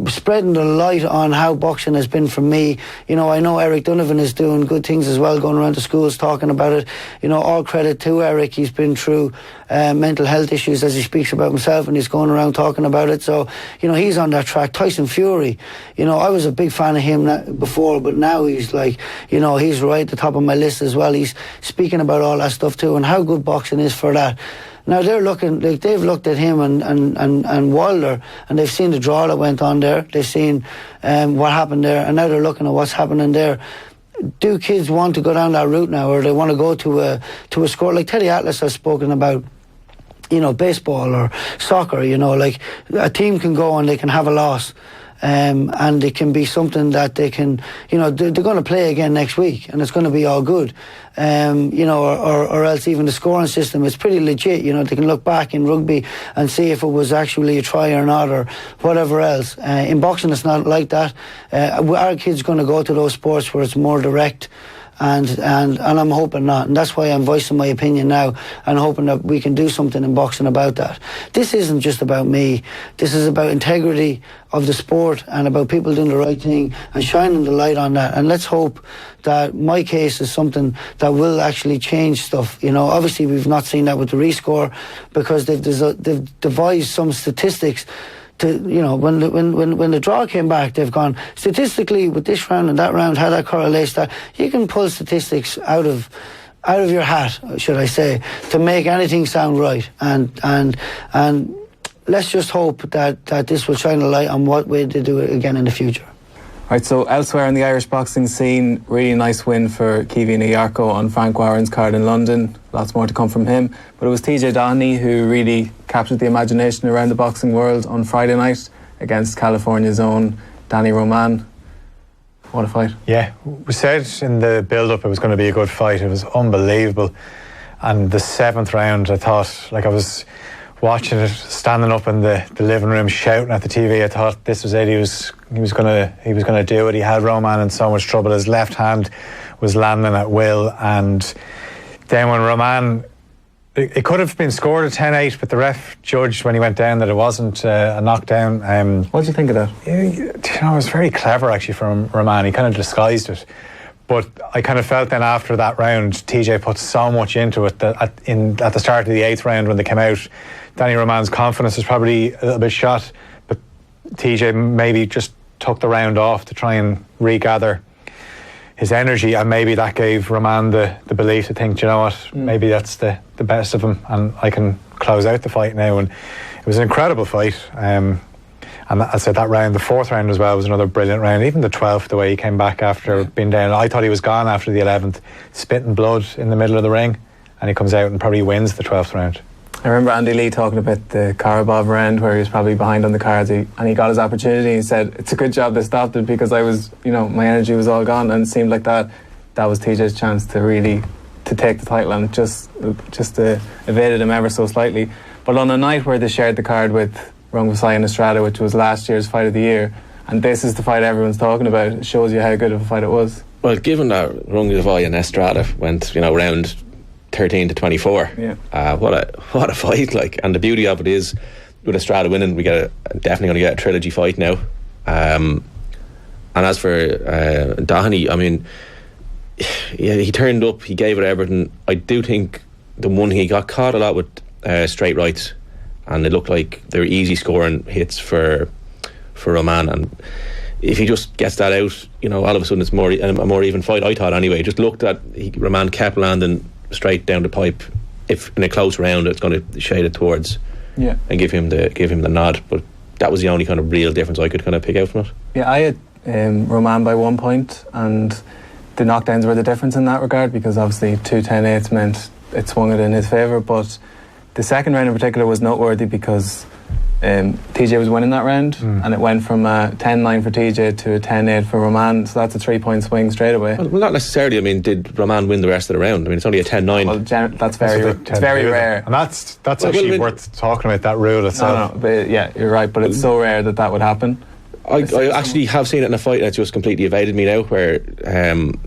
spreading the light on how boxing has been for me. You know, I know Eric Donovan is doing good things as well, going around to schools talking about it. You know, all credit to Eric. He's been through mental health issues, as he speaks about himself, and he's going around talking about it. So, you know, he's on that track. Tyson Fury, you know, I was a big fan of him before, but now he's like, you know, he's right at the top of my list as well. He's speaking about all that stuff too, and how good boxing is for that. Now they're looking, like, they've looked at him and Wilder, and they've seen the draw that went on there. They've seen what happened there, and now they're looking at what's happening there. Do kids want to go down that route now, or they want to go to a sport like Teddy Atlas has spoken about? You know, baseball or soccer. You know, like a team can go and they can have a loss. And it can be something that they can, you know, they're going to play again next week, and it's going to be all good. You know, or else even the scoring system is pretty legit. You know, they can look back in rugby and see if it was actually a try or not, or whatever else. In boxing, it's not like that. Our kids going to go to those sports where it's more direct. And I'm hoping not, and that's why I'm voicing my opinion now, and hoping that we can do something in boxing about that. This isn't just about me. This is about integrity of the sport, and about people doing the right thing and shining the light on that. And let's hope that my case is something that will actually change stuff. You know, obviously we've not seen that with the rescore, because they've devised some statistics. To, you know, when the draw came back, they've gone statistically with this round and that round, how that correlates. That you can pull statistics out of your hat, should I say, to make anything sound right. And let's just hope that this will shine a light on what way to do it again in the future. Right, so elsewhere in the Irish boxing scene, really nice win for Kevin Iyarko on Frank Warren's card in London. Lots more to come from him. But it was TJ Doheny who really captured the imagination around the boxing world on Friday night against California's own Danny Roman. What a fight. Yeah, we said in the build-up it was going to be a good fight. It was unbelievable. And the 7th round, I thought, like, I was watching it, standing up in the living room, shouting at the TV. I thought this was it. He was gonna do it. He had Roman in so much trouble. His left hand was landing at will, and then when Roman, it could have been scored at 10-8, but the ref judged when he went down that it wasn't a knockdown. What did you think of that? You know, it was very clever actually from Roman. He kind of disguised it. But I kind of felt then after that round, TJ put so much into it that at the start of the 8th round when they came out, Danny Roman's confidence was probably a little bit shot, but TJ maybe just took the round off to try and regather his energy, and maybe that gave Roman the belief to think, you know what, maybe that's the best of him, and I can close out the fight now. And it was an incredible fight. And I said that round, the 4th round as well, was another brilliant round. Even the 12th, the way he came back after being down. I thought he was gone after the 11th, spitting blood in the middle of the ring, and he comes out and probably wins the 12th round. I remember Andy Lee talking about the Karabov round where he was probably behind on the cards, and he got his opportunity. He said, it's a good job they stopped it, because I was, you know, my energy was all gone, and it seemed like that was TJ's chance to really to take the title, and just evaded him ever so slightly. But on a night where they shared the card with Rungvisai and Estrada, which was last year's fight of the year, and this is the fight everyone's talking about, it shows you how good of a fight it was. Well, given that Rungvisai and Estrada went, you know, round 13 to 24, what a fight, like. And the beauty of it is, with Estrada winning, we definitely going to get a trilogy fight now. And as for Doheny, I mean, yeah, he turned up, he gave it everything. I do think he got caught a lot with straight rights, and it looked like they were easy scoring hits for Roman. And if he just gets that out, you know, all of a sudden it's a more even fight, I thought anyway. Just looked at, Roman kept landing straight down the pipe. If in a close round, it's going to shade it towards, and give him the nod. But that was the only kind of real difference I could kind of pick out from it. Yeah, I had Roman by 1 point, and the knockdowns were the difference in that regard, because obviously 2 10-8s meant it swung it in his favour. But the second round in particular was noteworthy because TJ was winning that round, and it went from a 10-9 for TJ to a 10-8 for Ronan, so that's a 3-point swing straight away. Well, not necessarily. I mean, did Ronan win the rest of the round? I mean, it's only a 10-9. Well, that's very rare. And that's actually worth talking about, that rule itself. No, but yeah, you're right, but it's so rare that would happen. I actually have seen it in a fight, and it's just completely evaded me now, where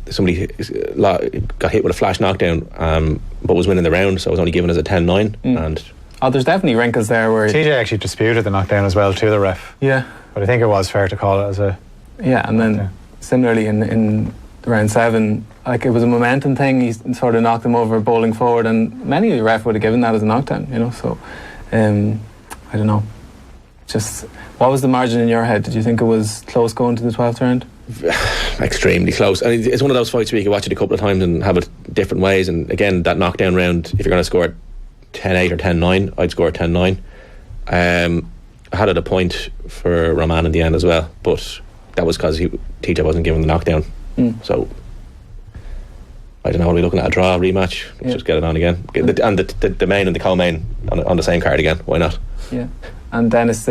somebody got hit with a flash knockdown, but was winning the round, so it was only given as a 10-9. And there's definitely wrinkles there where TJ actually disputed the knockdown as well to the ref. Yeah, but I think it was fair to call it as a. Yeah, and then similarly in round 7, like, it was a momentum thing. He sort of knocked him over bowling forward, and many of the ref would have given that as a knockdown. You know, so I don't know. Just, what was the margin in your head? Did you think it was close going to the 12th round? Extremely close. I mean, it's one of those fights where you can watch it a couple of times and have it different ways. And again, that knockdown round, if you're going to score 10-8 or 10-9, I'd score 10-9. I had it a point for Ronan in the end as well, but that was because TJ wasn't given the knockdown. So I don't know, are we looking at a draw, rematch? Let's just get it on again. And the main and the co-main on the same card again. Why not? Yeah. And Dennis,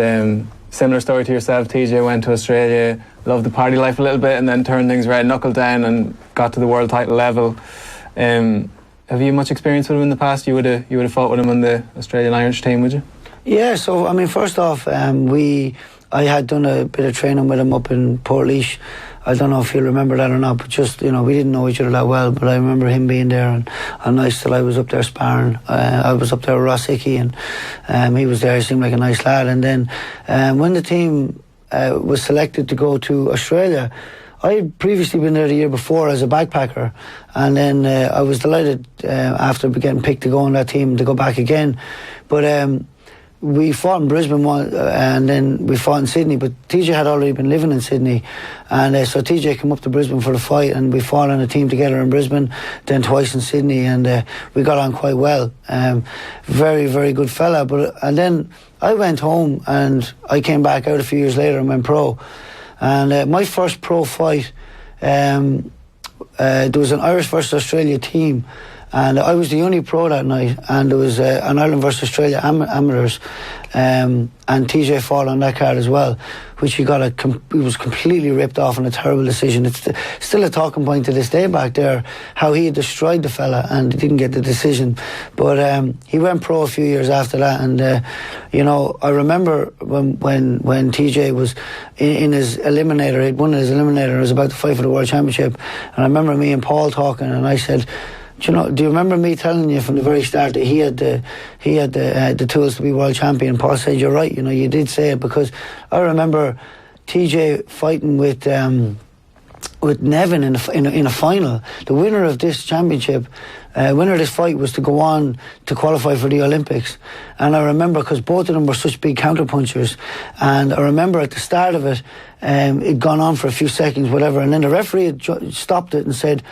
similar story to yourself. TJ went to Australia, loved the party life a little bit, and then turned things red, knuckled down, and got to the world title level. Have you much experience with him in the past? You would have fought with him on the Australian Irish team, would you? Yeah, so I mean, first off, I had done a bit of training with him up in Portlaoise. I don't know if you'll remember that or not, but just, you know, we didn't know each other that well, but I remember him being there, and nice till I was up there sparring. I was up there with Ross Hickey, and he was there. He seemed like a nice lad. And then when the team was selected to go to Australia, I had previously been there the year before as a backpacker, and then I was delighted after getting picked to go on that team to go back again. But we fought in Brisbane and then we fought in Sydney, but TJ had already been living in Sydney, and so TJ came up to Brisbane for the fight, and we fought on a team together in Brisbane, then twice in Sydney, and we got on quite well. Very, very good fella. And then I went home, and I came back out a few years later and went pro. And my first pro fight, there was an Irish versus Australia team, and I was the only pro that night, and there was an Ireland versus Australia amateurs, and TJ fought on that card as well, which he was completely ripped off in a terrible decision. It's still a talking point to this day back there, how he had destroyed the fella and didn't get the decision. But he went pro a few years after that, and you know, I remember when TJ was in his eliminator, he'd won his eliminator and was about to fight for the World Championship, and I remember me and Paul talking, and I said, do you remember me telling you from the very start that he had the tools to be world champion? Paul said, you're right, you know, you did say it, because I remember TJ fighting with Nevin in a final. The winner of this championship, winner of this fight, was to go on to qualify for the Olympics. And I remember, because both of them were such big counterpunchers, and I remember at the start of it, it'd gone on for a few seconds, whatever, and then the referee had stopped it and said,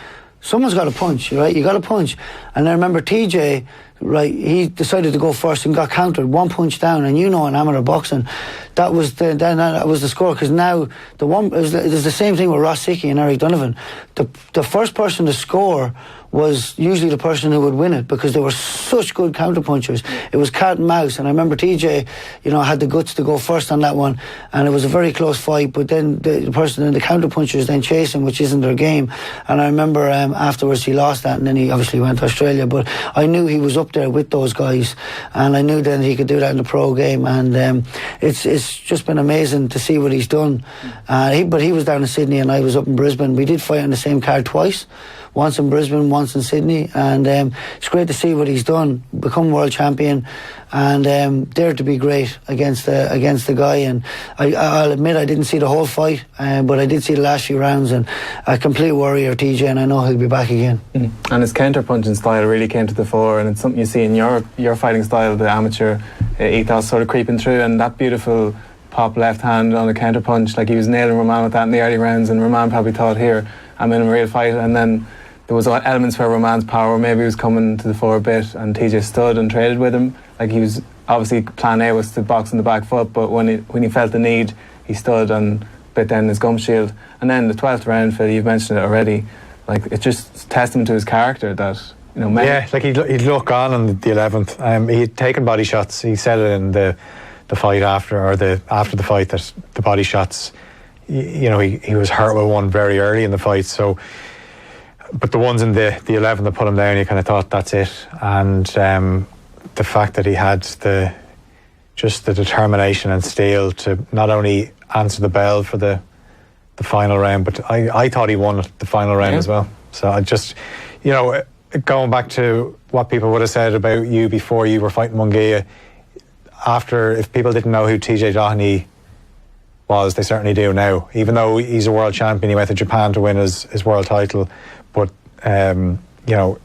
someone's got to punch, right? You got to punch. And I remember TJ, right, he decided to go first and got countered, one punch down. And you know, in amateur boxing, that was the score. Because now it was the same thing with Ross Hickey and Eric Donovan. The first person to score was usually the person who would win it, because they were such good counterpunchers. It was cat and mouse, and I remember TJ, you know, had the guts to go first on that one, and it was a very close fight, but then the person in the counterpunchers then chased him, which isn't their game. And I remember afterwards he lost that, and then he obviously went to Australia, but I knew he was up there with those guys, and I knew then he could do that in the pro game, and it's just been amazing to see what he's done. But he was down in Sydney and I was up in Brisbane. We did fight on the same card twice, once in Brisbane, once in Sydney, and it's great to see what he's done, become world champion, and dare to be great against the guy. And I'll admit I didn't see the whole fight, but I did see the last few rounds, and a complete warrior, TJ, and I know he'll be back again. And his counter-punching style really came to the fore, and it's something you see in your fighting style, the amateur ethos sort of creeping through, and that beautiful pop left hand on a counter-punch, like he was nailing Roman with that in the early rounds, and Roman probably thought, here, I'm in a real fight. And then there was elements where Roman's power maybe was coming to the fore a bit, and TJ stood and traded with him. Like, he was obviously plan A was to box on the back foot, but when he felt the need, he stood and bit down his gum shield. And then the 12th round, Phil, you've mentioned it already, like, it's just testament to his character that, you know, yeah, like he'd look on the 11th. He'd taken body shots. He said it in the the fight after, or after the fight, that the body shots, you know, he was hurt with one very early in the fight. So, but the ones in the 11 that put him down, you kind of thought that's it. And the fact that he had the determination and steel to not only answer the bell for the final round, but I thought he won the final round as well. So I just, you know, going back to what people would have said about you before you were fighting Munguia, after, if people didn't know who TJ Doheny was, they certainly do now. Even though he's a world champion, he went to Japan to win his world title, but you know,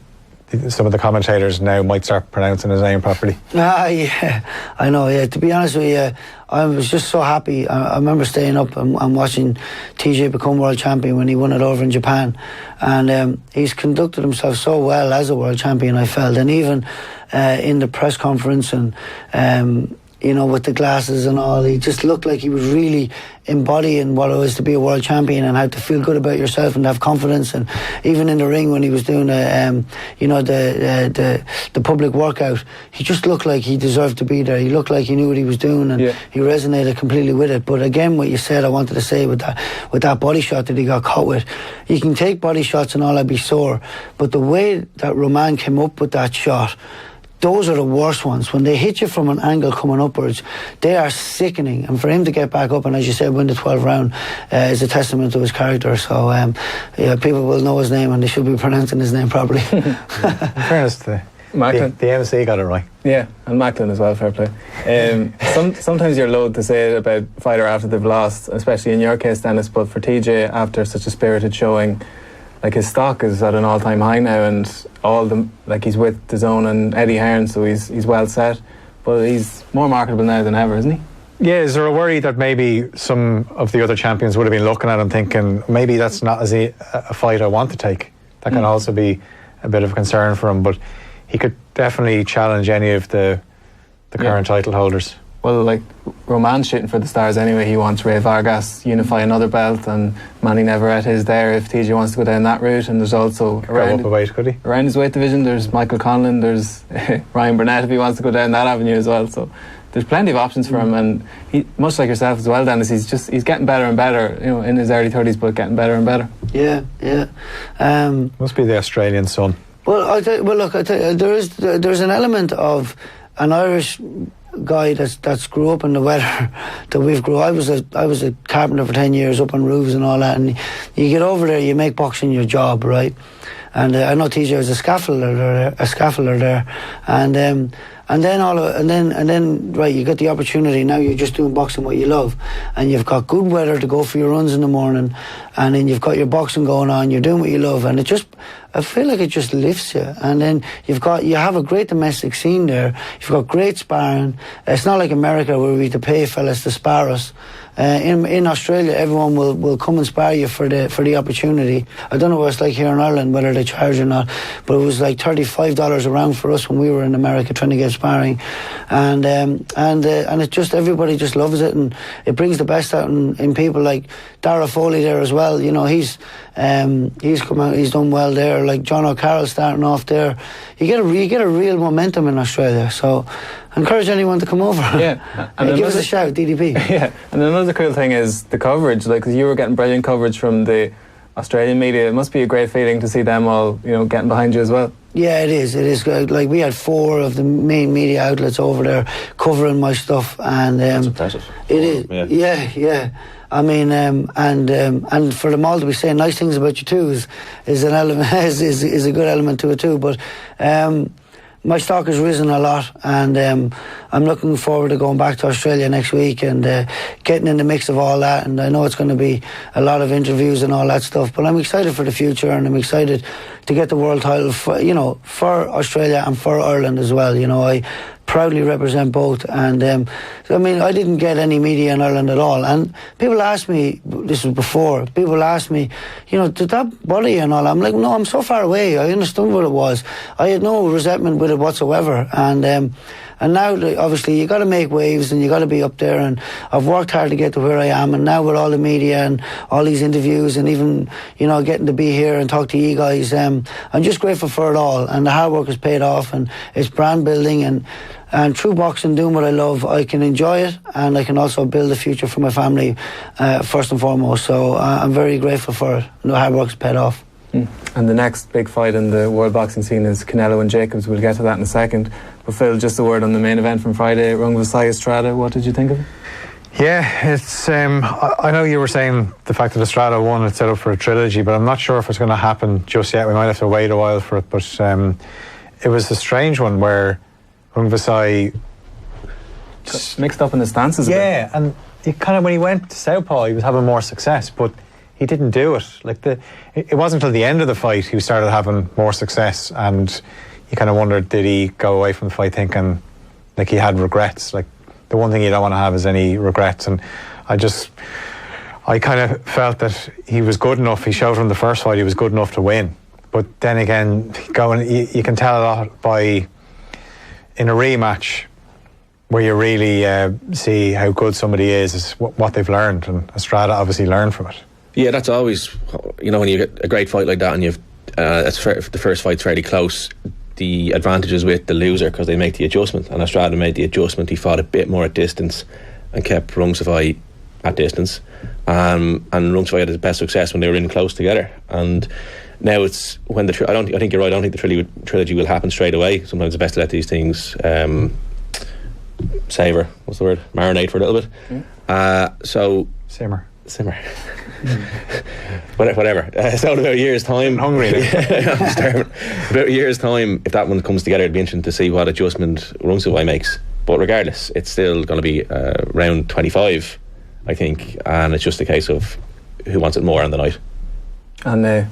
some of the commentators now might start pronouncing his name properly. Yeah, I know. Yeah, to be honest with you, I was just so happy. I remember staying up and watching TJ become world champion when he won it over in Japan, and he's conducted himself so well as a world champion, I felt, and even in the press conference and you know, with the glasses and all, he just looked like he was really embodying what it was to be a world champion and how to feel good about yourself and have confidence. And even in the ring when he was doing you know, the public workout, he just looked like he deserved to be there. He looked like he knew what he was doing, and he resonated completely with it. But again, what you said, I wanted to say with that body shot that he got caught with, you can take body shots and all that be sore, but the way that Ronan came up with that shot, those are the worst ones. When they hit you from an angle coming upwards, they are sickening. And for him to get back up and, as you said, win the 12th round is a testament to his character. So, yeah, people will know his name and they should be pronouncing his name properly. In fairness, the MC got it right. Yeah, and Macklin as well, fair play. Sometimes you're loath to say it about a fighter after they've lost, especially in your case, Dennis, but for TJ, after such a spirited showing, like, his stock is at an all-time high now, and he's with DAZN and Eddie Hearn, so he's well set. But he's more marketable now than ever, isn't he? Yeah, is there a worry that maybe some of the other champions would have been looking at him thinking, maybe that's not a fight I want to take? That can also be a bit of a concern for him, but he could definitely challenge any of the current title holders. Well, like, Roman's shitting for the stars anyway. He wants Ray Vargas unify another belt, and Manny Neverett is there if TJ wants to go down that route. And there's also around his weight division, there's Michael Conlon, there's Ryan Burnett if he wants to go down that avenue as well. So there's plenty of options for him, and he, much like yourself as well, Dennis, he's getting better and better, you know, in his early 30s, but getting better and better. Yeah. Must be the Australian sun. Well, look, I tell you, there's an element of an Irish guy that's grew up in the weather that we've grew. I was a carpenter for 10 years up on roofs and all that, and you get over there, you make boxing your job, right? And I know TJ was a scaffolder there, and then right, you get the opportunity. Now you're just doing boxing what you love, and you've got good weather to go for your runs in the morning, and then you've got your boxing going on. You're doing what you love, and I feel like it just lifts you. And then you have a great domestic scene there. You've got great sparring. It's not like America where we have to pay fellas to spar us. In Australia, everyone will come and spar you for the opportunity. I don't know what it's like here in Ireland, whether they charge or not, but it was like $35 a round for us when we were in America trying to get sparring, and it just, everybody just loves it, and it brings the best out in people. Like Dara Foley there as well. You know, he's come out, he's done well there. Like John O'Carroll starting off there. You get a real momentum in Australia. So I encourage anyone to come over. Yeah, and give us a shout, DDP. Yeah, and another cool thing is the coverage. Like, 'cause you were getting brilliant coverage from the Australian media. It must be a great feeling to see them all, you know, getting behind you as well. Yeah, it is. It is. Like, we had 4 of the main media outlets over there covering my stuff, and that's impressive. It is. Yeah. I mean, and for them all to be saying nice things about you too is an element, is a good element to it too. But my stock has risen a lot, and I'm looking forward to going back to Australia next week and getting in the mix of all that. And I know it's going to be a lot of interviews and all that stuff, but I'm excited for the future, and I'm excited to get the world title for Australia and for Ireland as well. You know, I proudly represent both, and I mean, I didn't get any media in Ireland at all, and people ask me, this was before, people ask me, you know, did that bother you and all? I'm like, no, I'm so far away, I understood what it was, I had no resentment with it whatsoever, and now, obviously, you got to make waves and you got to be up there, and I've worked hard to get to where I am, and now with all the media and all these interviews and even, you know, getting to be here and talk to you guys, I'm just grateful for it all, and the hard work has paid off, and it's brand building, and And through boxing, doing what I love, I can enjoy it, and I can also build a future for my family, first and foremost. So I'm very grateful for it. The hard work's paid off. And the next big fight in the world boxing scene is Canelo and Jacobs. We'll get to that in a second. But Phil, just a word on the main event from Friday, Rungvisai Estrada. What did you think of it? Yeah, it's. I know you were saying the fact that Estrada won, it's set up for a trilogy, but I'm not sure if it's going to happen just yet. We might have to wait a while for it. But it was a strange one where Rungvisai mixed up in his stances. Yeah, and he kind of, when he went to southpaw, he was having more success, but he didn't do it. Like it wasn't until the end of the fight he started having more success, and you kind of wondered, did he go away from the fight thinking like he had regrets? Like, the one thing you don't want to have is any regrets. And I kind of felt that he was good enough. He showed from the first fight he was good enough to win. But then again, you can tell a lot by in a rematch where you really see how good somebody is what they've learned, and Estrada obviously learned from it. Yeah, that's always, when you get a great fight like that and you've the first fight's fairly close, the advantage is with the loser because they make the adjustment, and Estrada made the adjustment. He fought a bit more at distance and kept Rungvisai at distance, and Rungvisai had his best success when they were in close together. And now it's when I think you're right, I don't think the trilogy will happen straight away. Sometimes it's best to let these things savour, what's the word, marinate for a little bit. So simmer whatever. So in about a year's time, I'm hungry now. I'm starving. About a year's time, if that one comes together, it'd be interesting to see what adjustment Rungvisai makes. But regardless, it's still going to be round 25, I think, and it's just a case of who wants it more on the night. And they're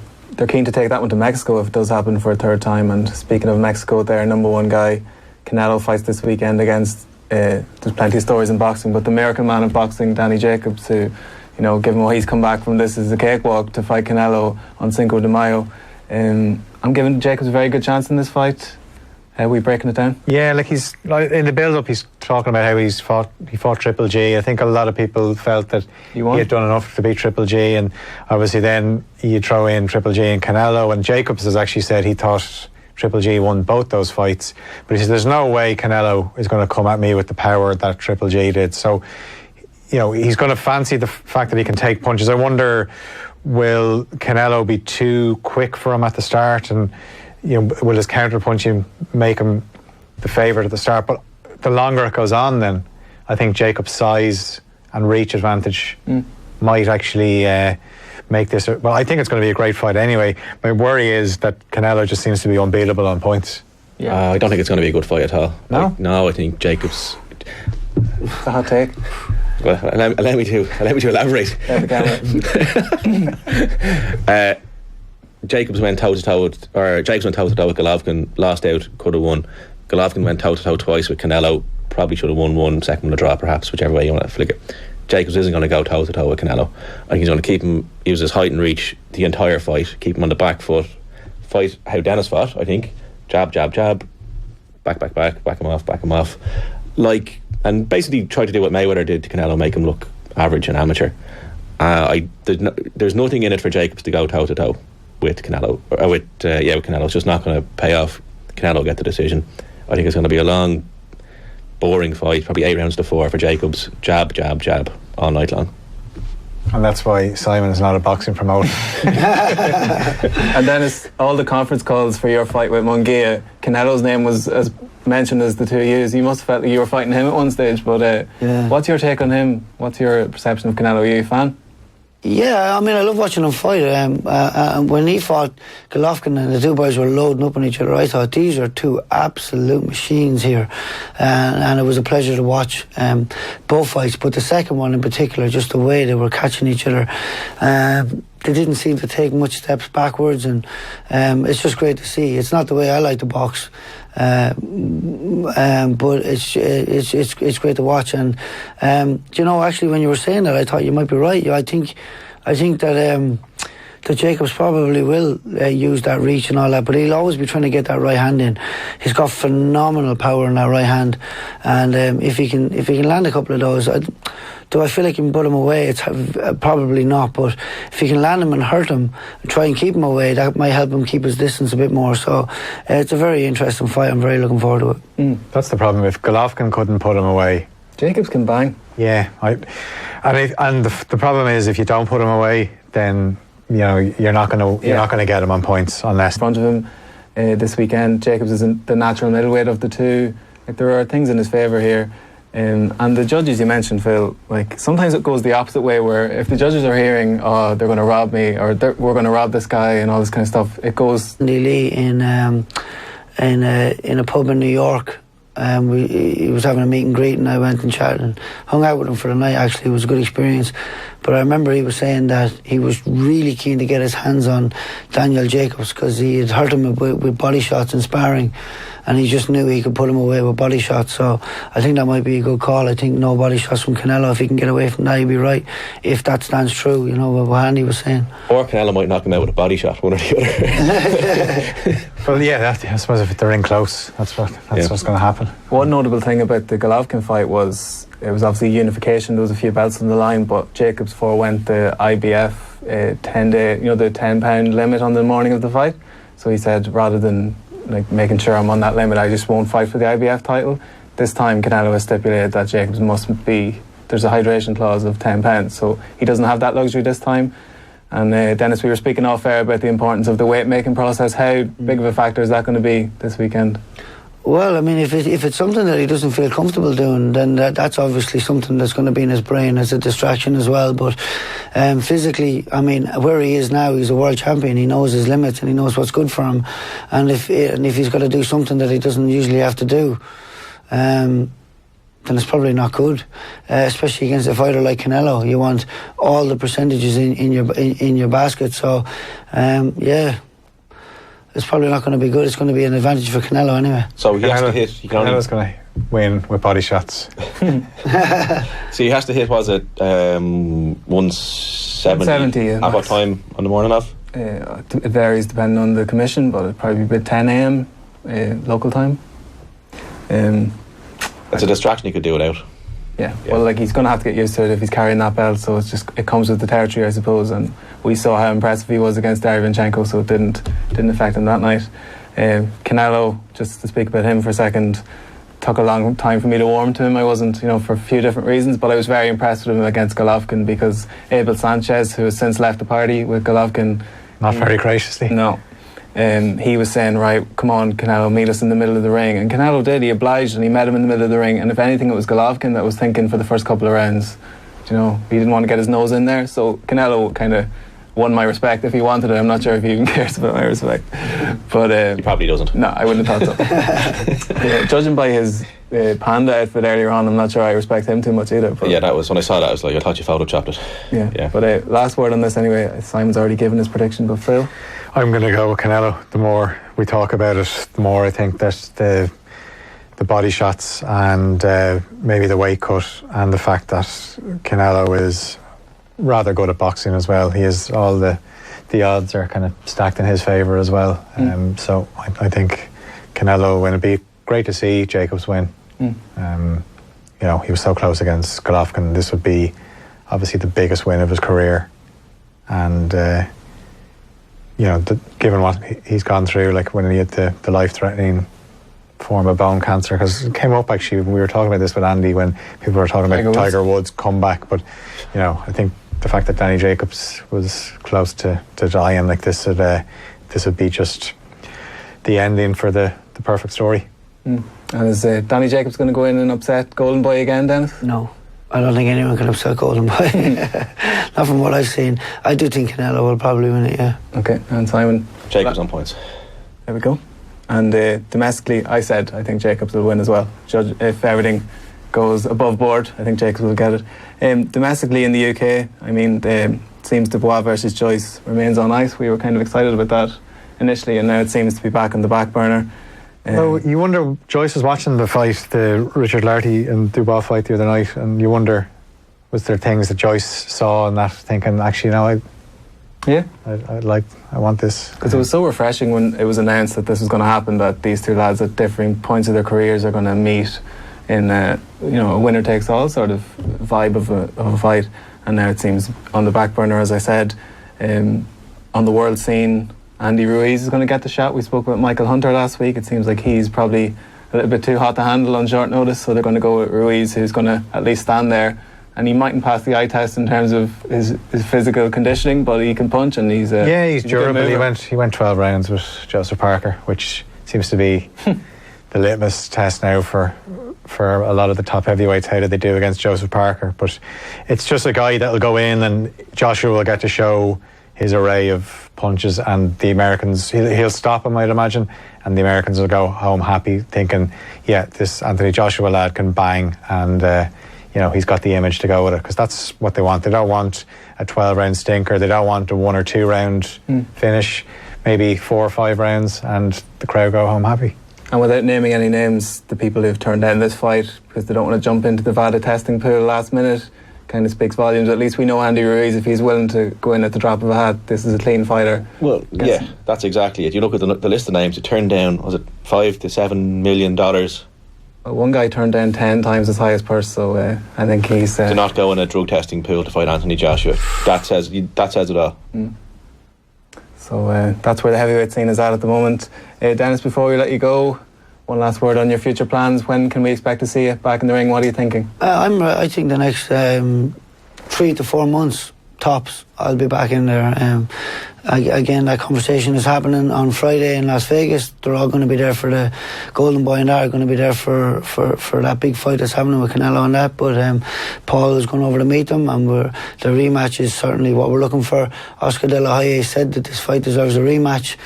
keen to take that one to Mexico if it does happen for a third time. And speaking of Mexico, their number one guy Canelo fights this weekend against there's plenty of stories in boxing, but the miracle man of boxing, Danny Jacobs, who, given what he's come back from, this is a cakewalk to fight Canelo on Cinco de Mayo. I'm giving Jacobs a very good chance in this fight. How are we breaking it down? Yeah, he's in the build-up, he's talking about how he fought Triple G. I think a lot of people felt that he had done enough to beat Triple G, and obviously then you throw in Triple G and Canelo, and Jacobs has actually said he thought Triple G won both those fights, but he said there's no way Canelo is going to come at me with the power that Triple G did. So he's going to fancy the fact that he can take punches. I wonder, will Canelo be too quick for him at the start, and will his counter punching make him the favourite at the start? But the longer it goes on, then I think Jacob's size and reach advantage might actually make this. Well, I think it's going to be a great fight anyway. My worry is that Canelo just seems to be unbeatable on points. Yeah, I don't think it's going to be a good fight at all. No, no, I think Jacobs. It's a hot take. Well, allow me to elaborate. Jacobs went toe to toe with Golovkin, lost out, could have won. Golovkin went toe to toe twice with Canelo, probably should have won one, second one a draw, perhaps, whichever way you want to flick it. Jacobs isn't going to go toe to toe with Canelo. I think he's going to keep him, use his height and reach the entire fight, keep him on the back foot, fight how Dennis fought, I think. Jab, jab, jab, back him off. And basically try to do what Mayweather did to Canelo, make him look average and amateur. There's nothing in it for Jacobs to go toe to toe with Canelo, with Canelo. It's just not going to pay off. Canelo will get the decision. I think it's going to be a long, boring fight, probably 8 rounds to 4 for Jacobs. Jab, jab, jab, all night long. And that's why Simon is not a boxing promoter. And then it's all the conference calls for your fight with Munguia. Canelo's name was as mentioned as the two years. You must have felt like you were fighting him at one stage, but what's your take on him? What's your perception of Canelo? Are you a fan? Yeah, I mean, I love watching him fight. When he fought Golovkin and the two boys were loading up on each other, I thought these are two absolute machines here, and it was a pleasure to watch both fights. But the second one in particular, just the way they were catching each other, they didn't seem to take much steps backwards, and it's just great to see. It's not the way I like to box, but it's great to watch. And actually, when you were saying that, I thought you might be right. I think that that Jacobs probably will use that reach and all that, but he'll always be trying to get that right hand in. He's got phenomenal power in that right hand, and if he can land a couple of those, do I feel like he can put him away? It's probably not, but if he can land him and hurt him and try and keep him away, that might help him keep his distance a bit more. So it's a very interesting fight. I'm very looking forward to it. That's the problem. If Golovkin couldn't put him away, Jacobs can bang. Yeah, and the problem is if you don't put him away, then you're not going to get him on points unless in front of him this weekend. Jacobs isn't the natural middleweight of the two. Like, there are things in his favour here. And the judges you mentioned, Phil, like sometimes it goes the opposite way, where if the judges are hearing, oh, they're going to rob me, or we're going to rob this guy and all this kind of stuff, it goes. Andy Lee in a pub in New York. He was having a meet and greet, and I went and chatted and hung out with him for the night. Actually, it was a good experience. But I remember he was saying that he was really keen to get his hands on Daniel Jacobs because he had hurt him with body shots and sparring, and he just knew he could put him away with body shots. So I think that might be a good call. I think no body shots from Canelo. If he can get away from that, he'd be right. If that stands true, what Andy was saying. Or Canelo might knock him out with a body shot, one or the other. Well, yeah, I suppose if they're in close, that's what's going to happen. One notable thing about the Golovkin fight was it was obviously unification. There was a few belts on the line, but Jacobs forewent the IBF 10-day, the 10-pound limit on the morning of the fight. So he said, rather than making sure I'm on that limit, I just won't fight for the IBF title. This time Canelo has stipulated that Jacobs must be, there's a hydration clause of 10 pounds, so he doesn't have that luxury this time. And Dennis, we were speaking off air about the importance of the weight making process. How big of a factor is that going to be this weekend? Well, I mean, if it's something that he doesn't feel comfortable doing, then that's obviously something that's going to be in his brain as a distraction as well. But physically, I mean, where he is now, he's a world champion. He knows his limits and he knows what's good for him. And if he's got to do something that he doesn't usually have to do, then it's probably not good, especially against a fighter like Canelo. You want all the percentages in your basket. So, yeah. It's probably not going to be good. It's going to be an advantage for Canelo anyway. So he has to hit. Canelo's going to win with body shots. So he has to hit. Was it 170? At what time on the morning of? It varies depending on the commission, but it'd probably be about 10 a.m. Local time. It's a distraction you could do without. Yeah, well, he's going to have to get used to it if he's carrying that belt, so it comes with the territory, I suppose, and we saw how impressive he was against Derevyanchenko, so it didn't affect him that night. Canelo, just to speak about him for a second, took a long time for me to warm to him. I wasn't, for a few different reasons, but I was very impressed with him against Golovkin, because Abel Sanchez, who has since left the party with Golovkin... Not very graciously. No. He was saying, right, come on, Canelo, meet us in the middle of the ring. And Canelo did. He obliged and he met him in the middle of the ring. And if anything, it was Golovkin that was thinking for the first couple of rounds. He didn't want to get his nose in there. So Canelo kind of won my respect if he wanted it. I'm not sure if he even cares about my respect. But he probably doesn't. No, I wouldn't have thought so. Judging by his panda outfit earlier on, I'm not sure I respect him too much either. But yeah, that was when I saw that. I was like, I thought you photoshopped it. Yeah. But last word on this anyway. Simon's already given his prediction, but Phil? I'm going to go with Canelo. The more we talk about it, the more I think that the body shots and maybe the weight cut and the fact that Canelo is rather good at boxing as well. He is all the odds are kind of stacked in his favour as well. So I think Canelo will win. It'd be great to see Jacobs win. He was so close against Golovkin. This would be obviously the biggest win of his career, and given what he's gone through, like when he had the life-threatening form of bone cancer, because it came up actually when we were talking about this with Andy, when people were talking about Tiger Woods' comeback. But I think the fact that Danny Jacobs was close to dying like this would be just the ending for the perfect story. And is Danny Jacobs going to go in and upset Golden Boy again, Dennis? No, I don't think anyone can upset Golden Boy. Not from what I've seen. I do think Canelo will probably win it, yeah. Okay, and Simon? Jacobs on points. There we go. And domestically, I said I think Jacobs will win as well. If everything goes above board, I think Jacobs will get it. Domestically in the UK, I mean, it seems Dubois versus Joyce remains on ice. We were kind of excited about that initially, and now it seems to be back on the back burner. Well, you wonder, Joyce was watching the fight, the Richard Lartey and Dubois fight the other night, and you wonder, was there things that Joyce saw and that thinking, actually, Yeah. I want this. Because it was so refreshing when it was announced that this was going to happen, that these two lads at differing points of their careers are going to meet in a winner takes all sort of vibe of a fight. And now it seems on the back burner, as I said. On the world scene, Andy Ruiz is going to get the shot. We spoke about Michael Hunter last week. It seems like he's probably a little bit too hot to handle on short notice, so they're going to go with Ruiz, who's going to at least stand there. And he mightn't pass the eye test in terms of his physical conditioning, but he can punch, and he's durable. He went 12 rounds with Joseph Parker, which seems to be the litmus test now for a lot of the top heavyweights. How did they do against Joseph Parker? But it's just a guy that'll go in, and Joshua will get to show his array of punches, and the Americans, he'll stop him, I'd imagine, and the Americans will go home happy thinking, yeah, this Anthony Joshua lad can bang, and he's got the image to go with it, because that's what they want. They don't want a 12-round stinker. They don't want a 1 or 2 round finish, maybe 4 or 5 rounds, and the crowd go home happy. And without naming any names, the people who've turned down this fight because they don't want to jump into the VADA testing pool last minute kind of speaks volumes. At least we know Andy Ruiz, if he's willing to go in at the drop of a hat, this is a clean fighter. Well, yeah, that's exactly it. You look at the list of names, it turned down, was it $5 to $7 million? One guy turned down 10 times his highest purse, so I think he's... to not go in a drug testing pool to fight Anthony Joshua. That says it all. So that's where the heavyweight scene is at the moment. Dennis, before we let you go, one last word on your future plans. When can we expect to see you back in the ring? What are you thinking? I think the next 3 to 4 months tops, I'll be back in there. Again, that conversation is happening on Friday in Las Vegas. They're all going to be there for the Golden Boy, and are going to be there for that big fight that's happening with Canelo and that. But Paul is going over to meet them, and the rematch is certainly what we're looking for. Oscar De La Hoya said that this fight deserves a rematch.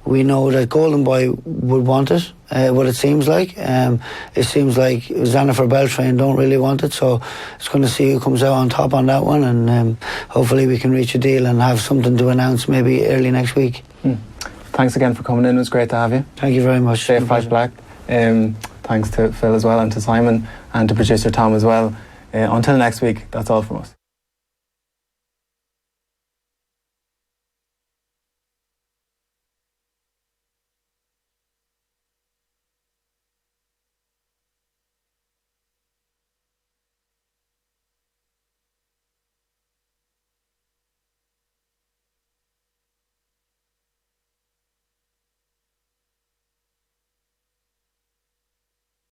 We know that Golden Boy would want it, what it seems like. It seems like Xanafer Beltran don't really want it, so it's going to see who comes out on top on that one, and hopefully we can reach a deal and have something to announce maybe early next week. Thanks again for coming in. It was great to have you. Thank you very much. Safe Fight Black. Thanks to Phil as well, and to Simon, and to producer Tom as well. Until next week, that's all from us.